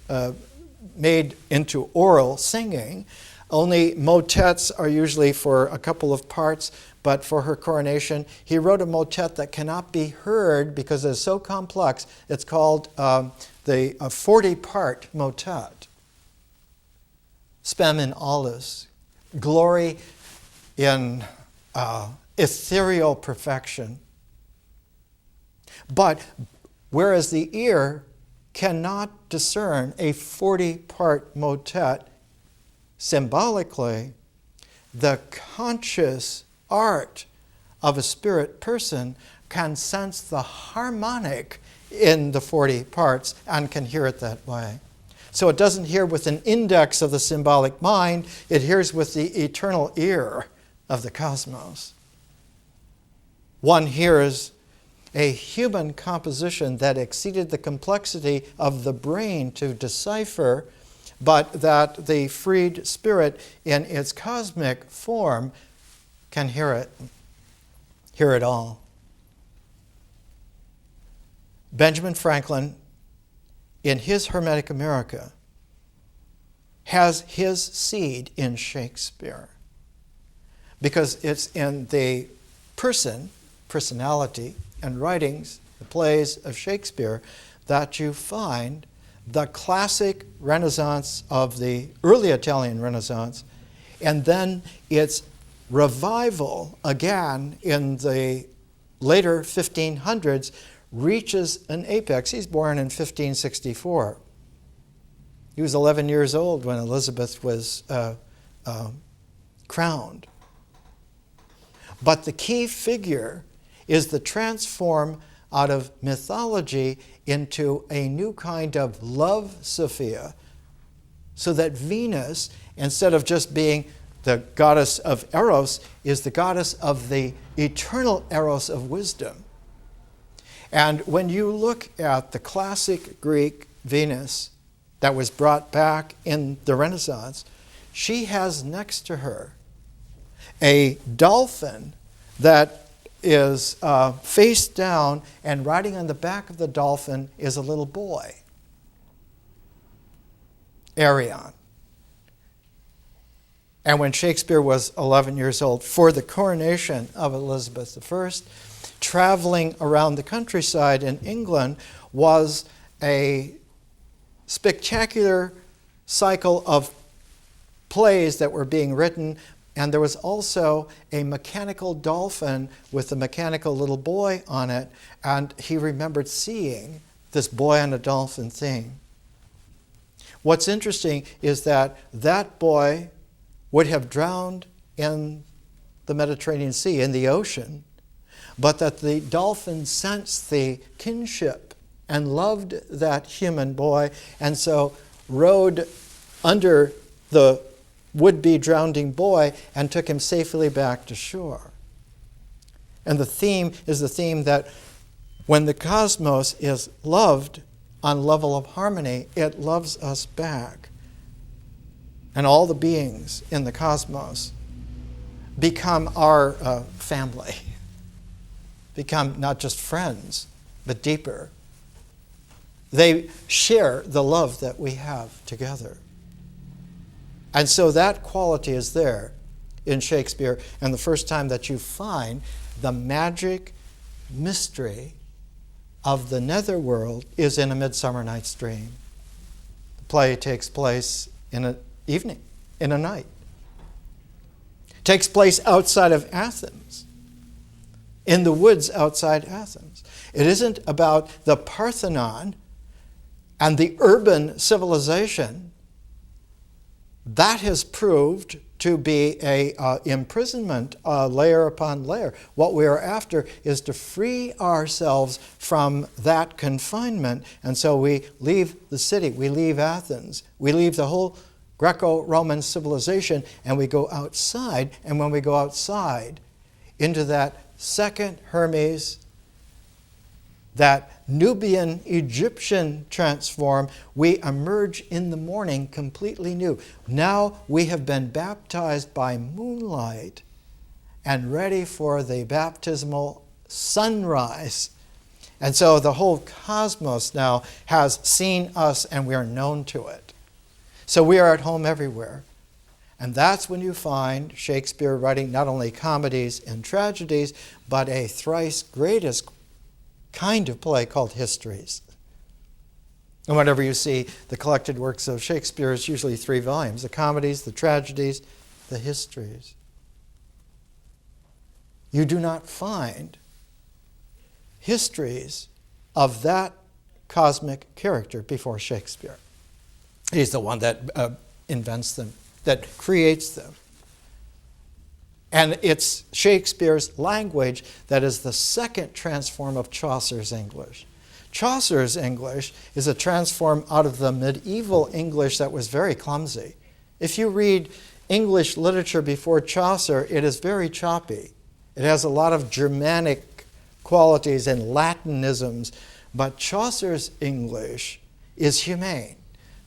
made into oral singing. Only motets are usually for a couple of parts, but for her coronation, he wrote a motet that cannot be heard because it's so complex. It's called the 40-part motet. Spem in Aulus, glory in ethereal perfection. But whereas the ear cannot discern a 40-part motet symbolically, the conscious art of a spirit person can sense the harmonic in the 40 parts and can hear it that way. So it doesn't hear with an index of the symbolic mind, it hears with the eternal ear of the cosmos. One hears a human composition that exceeded the complexity of the brain to decipher, but that the freed spirit in its cosmic form can hear it all. Benjamin Franklin, in his Hermetic America, has his seed in Shakespeare because it's in the personality, and writings, the plays of Shakespeare, that you find the classic Renaissance of the early Italian Renaissance, and then its revival again in the later 1500s reaches an apex. He's born in 1564. He was 11 years old when Elizabeth was crowned. But the key figure is the transform out of mythology into a new kind of love Sophia, so that Venus, instead of just being the goddess of Eros, is the goddess of the eternal Eros of wisdom. And when you look at the classic Greek Venus that was brought back in the Renaissance, she has next to her a dolphin that is face down, and riding on the back of the dolphin is a little boy, Arion. And when Shakespeare was 11 years old, for the coronation of Elizabeth I, traveling around the countryside in England was a spectacular cycle of plays that were being written. And there was also a mechanical dolphin with a mechanical little boy on it, and he remembered seeing this boy on a dolphin thing. What's interesting is that that boy would have drowned in the Mediterranean Sea, in the ocean, but that the dolphin sensed the kinship and loved that human boy, and so rode under the would-be drowning boy and took him safely back to shore. And the theme is the theme that when the cosmos is loved on level of harmony, it loves us back. And all the beings in the cosmos become our family, become not just friends, but deeper. They share the love that we have together. And so that quality is there in Shakespeare. And the first time that you find the magic mystery of the netherworld is in A Midsummer Night's Dream. The play takes place in an evening, in a night. It takes place outside of Athens, in the woods outside Athens. It isn't about the Parthenon and the urban civilization. That has proved to be a imprisonment, layer upon layer. What we are after is to free ourselves from that confinement. And so we leave the city, we leave Athens, we leave the whole Greco-Roman civilization, and we go outside. And when we go outside into that second Hermes, that Nubian Egyptian transform, we emerge in the morning completely new. Now we have been baptized by moonlight and ready for the baptismal sunrise. And so the whole cosmos now has seen us and we are known to it. So we are at home everywhere. And that's when you find Shakespeare writing not only comedies and tragedies, but a thrice greatest kind of play called histories. And whenever you see the collected works of Shakespeare, it's usually 3 volumes: the comedies, the tragedies, the histories. You do not find histories of that cosmic character before Shakespeare. He's the one that invents them, that creates them. And it's Shakespeare's language that is the second transform of Chaucer's English. Chaucer's English is a transform out of the medieval English that was very clumsy. If you read English literature before Chaucer, it is very choppy. It has a lot of Germanic qualities and Latinisms, but Chaucer's English is humane.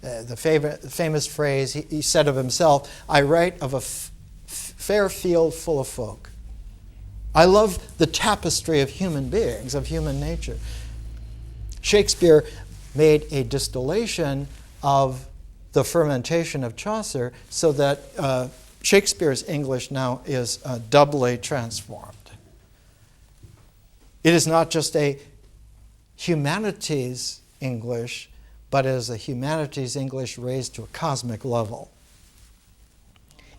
The famous phrase he said of himself, "I write of a fair field full of folk." I love the tapestry of human beings, of human nature. Shakespeare made a distillation of the fermentation of Chaucer so that Shakespeare's English now is doubly transformed. It is not just a humanities English, but it is a humanities English raised to a cosmic level.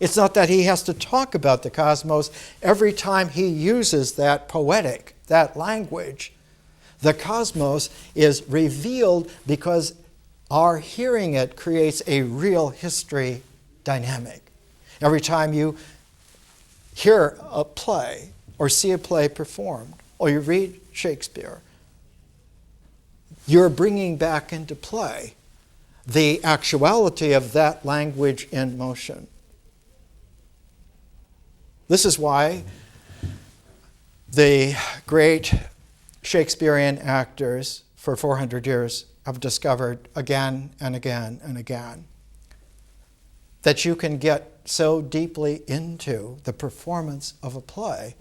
It's not that he has to talk about the cosmos every time he uses that poetic, that language. The cosmos is revealed because our hearing it creates a real history dynamic. Every time you hear a play or see a play performed or you read Shakespeare, you're bringing back into play the actuality of that language in motion. This is why the great Shakespearean actors for 400 years have discovered again and again and again that you can get so deeply into the performance of a play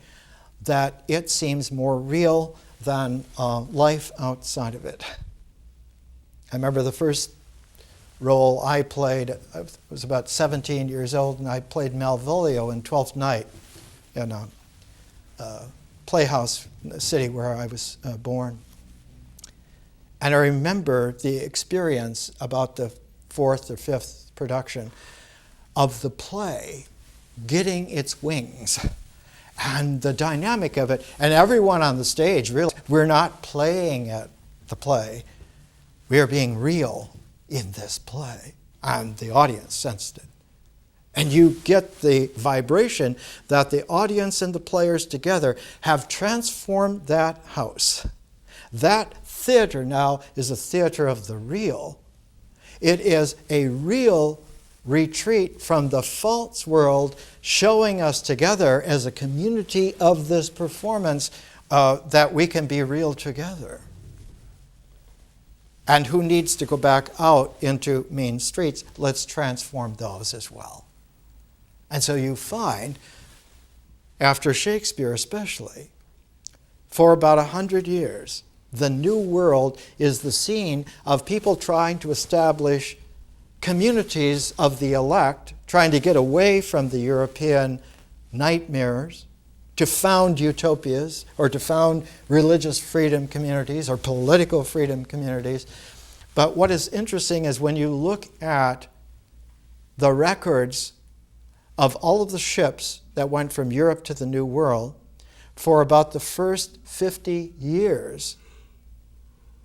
that it seems more real than life outside of it. I remember the first role I played, I was about 17 years old, and I played Malvolio in Twelfth Night in a playhouse in the city where I was born. And I remember the experience about the 4th or 5th production of the play getting its wings and the dynamic of it. And everyone on the stage realized we're not playing at the play, we are being real in this play. And the audience sensed it. And you get the vibration that the audience and the players together have transformed that house. That theater now is a theater of the real. It is a real retreat from the false world, showing us together as a community of this performance that we can be real together. And who needs to go back out into mean streets? Let's transform those as well. And so you find, after Shakespeare especially, for about 100 years, the New World is the scene of people trying to establish communities of the elect trying to get away from the European nightmares to found utopias or to found religious freedom communities or political freedom communities. But what is interesting is when you look at the records of all of the ships that went from Europe to the New World, for about the first 50 years,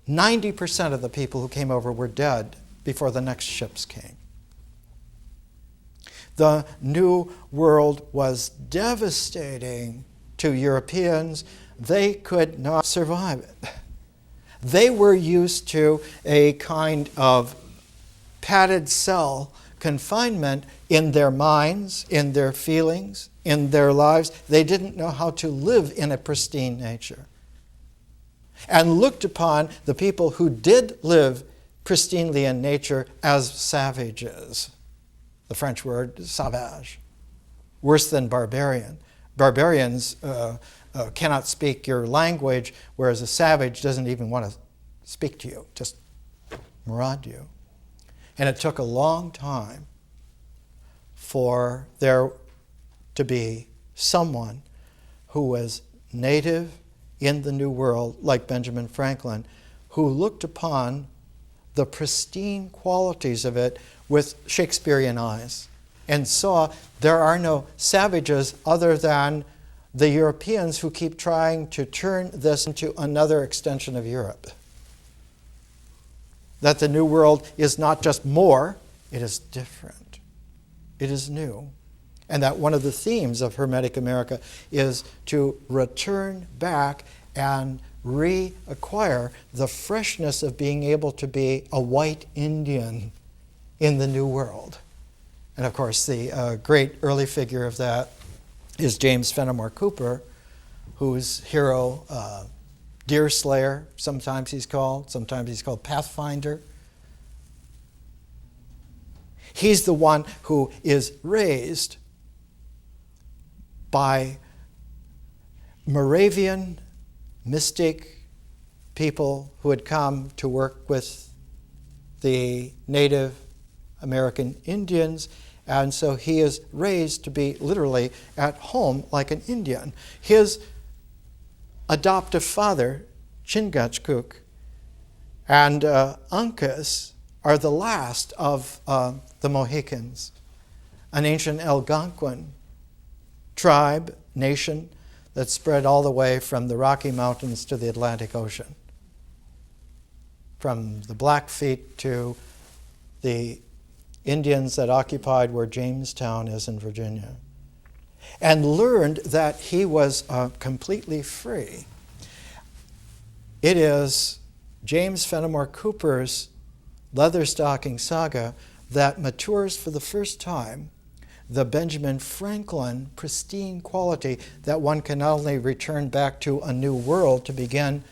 90% of the people who came over were dead before the next ships came. The New World was devastating to Europeans. They could not survive it. They were used to a kind of padded cell confinement in their minds, in their feelings, in their lives. They didn't know how to live in a pristine nature. And looked upon the people who did live pristinely in nature as savages. The French word, sauvage. Worse than barbarian. Barbarians cannot speak your language, whereas a savage doesn't even want to speak to you, just maraud you. And it took a long time for there to be someone who was native in the New World, like Benjamin Franklin, who looked upon the pristine qualities of it with Shakespearean eyes and saw there are no savages other than the Europeans who keep trying to turn this into another extension of Europe. That the New World is not just more, it is different. It is new. And that one of the themes of Hermetic America is to return back and reacquire the freshness of being able to be a white Indian in the New World. And of course, the great early figure of that is James Fennemar Cooper, whose hero, Deer Slayer, sometimes he's called Pathfinder. He's the one who is raised by Moravian mystic people who had come to work with the Native American Indians, and so he is raised to be literally at home like an Indian. His adoptive father, Chingachgook, and Uncas are the last of the Mohicans, an ancient Algonquin tribe, nation, that spread all the way from the Rocky Mountains to the Atlantic Ocean, from the Blackfeet to the Indians that occupied where Jamestown is in Virginia, and learned that he was completely free. It is James Fennemar Cooper's Leatherstocking Saga that matures for the first time the Benjamin Franklin pristine quality that one can not only return back to a new world to begin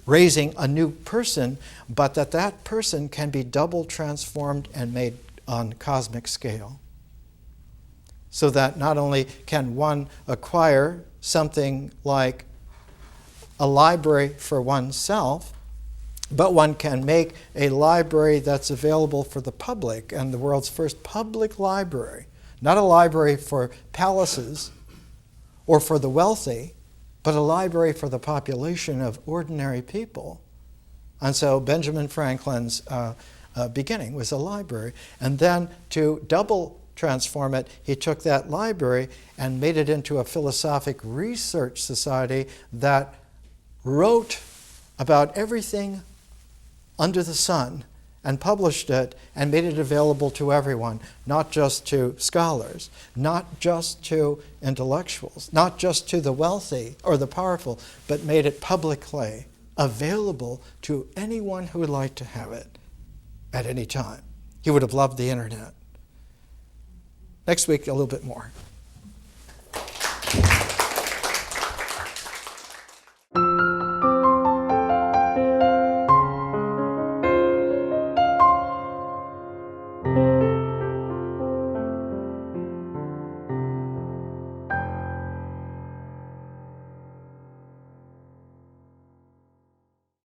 raising a new person, but that that person can be double transformed and made on cosmic scale. So that not only can one acquire something like a library for oneself, but one can make a library that's available for the public, and the world's first public library. Not a library for palaces or for the wealthy, but a library for the population of ordinary people. And so Benjamin Franklin's beginning was a library. And then to double transform it, he took that library and made it into a philosophic research society that wrote about everything under the sun and published it and made it available to everyone, not just to scholars, not just to intellectuals, not just to the wealthy or the powerful, but made it publicly available to anyone who would like to have it at any time. He would have loved the internet. Next week, a little bit more.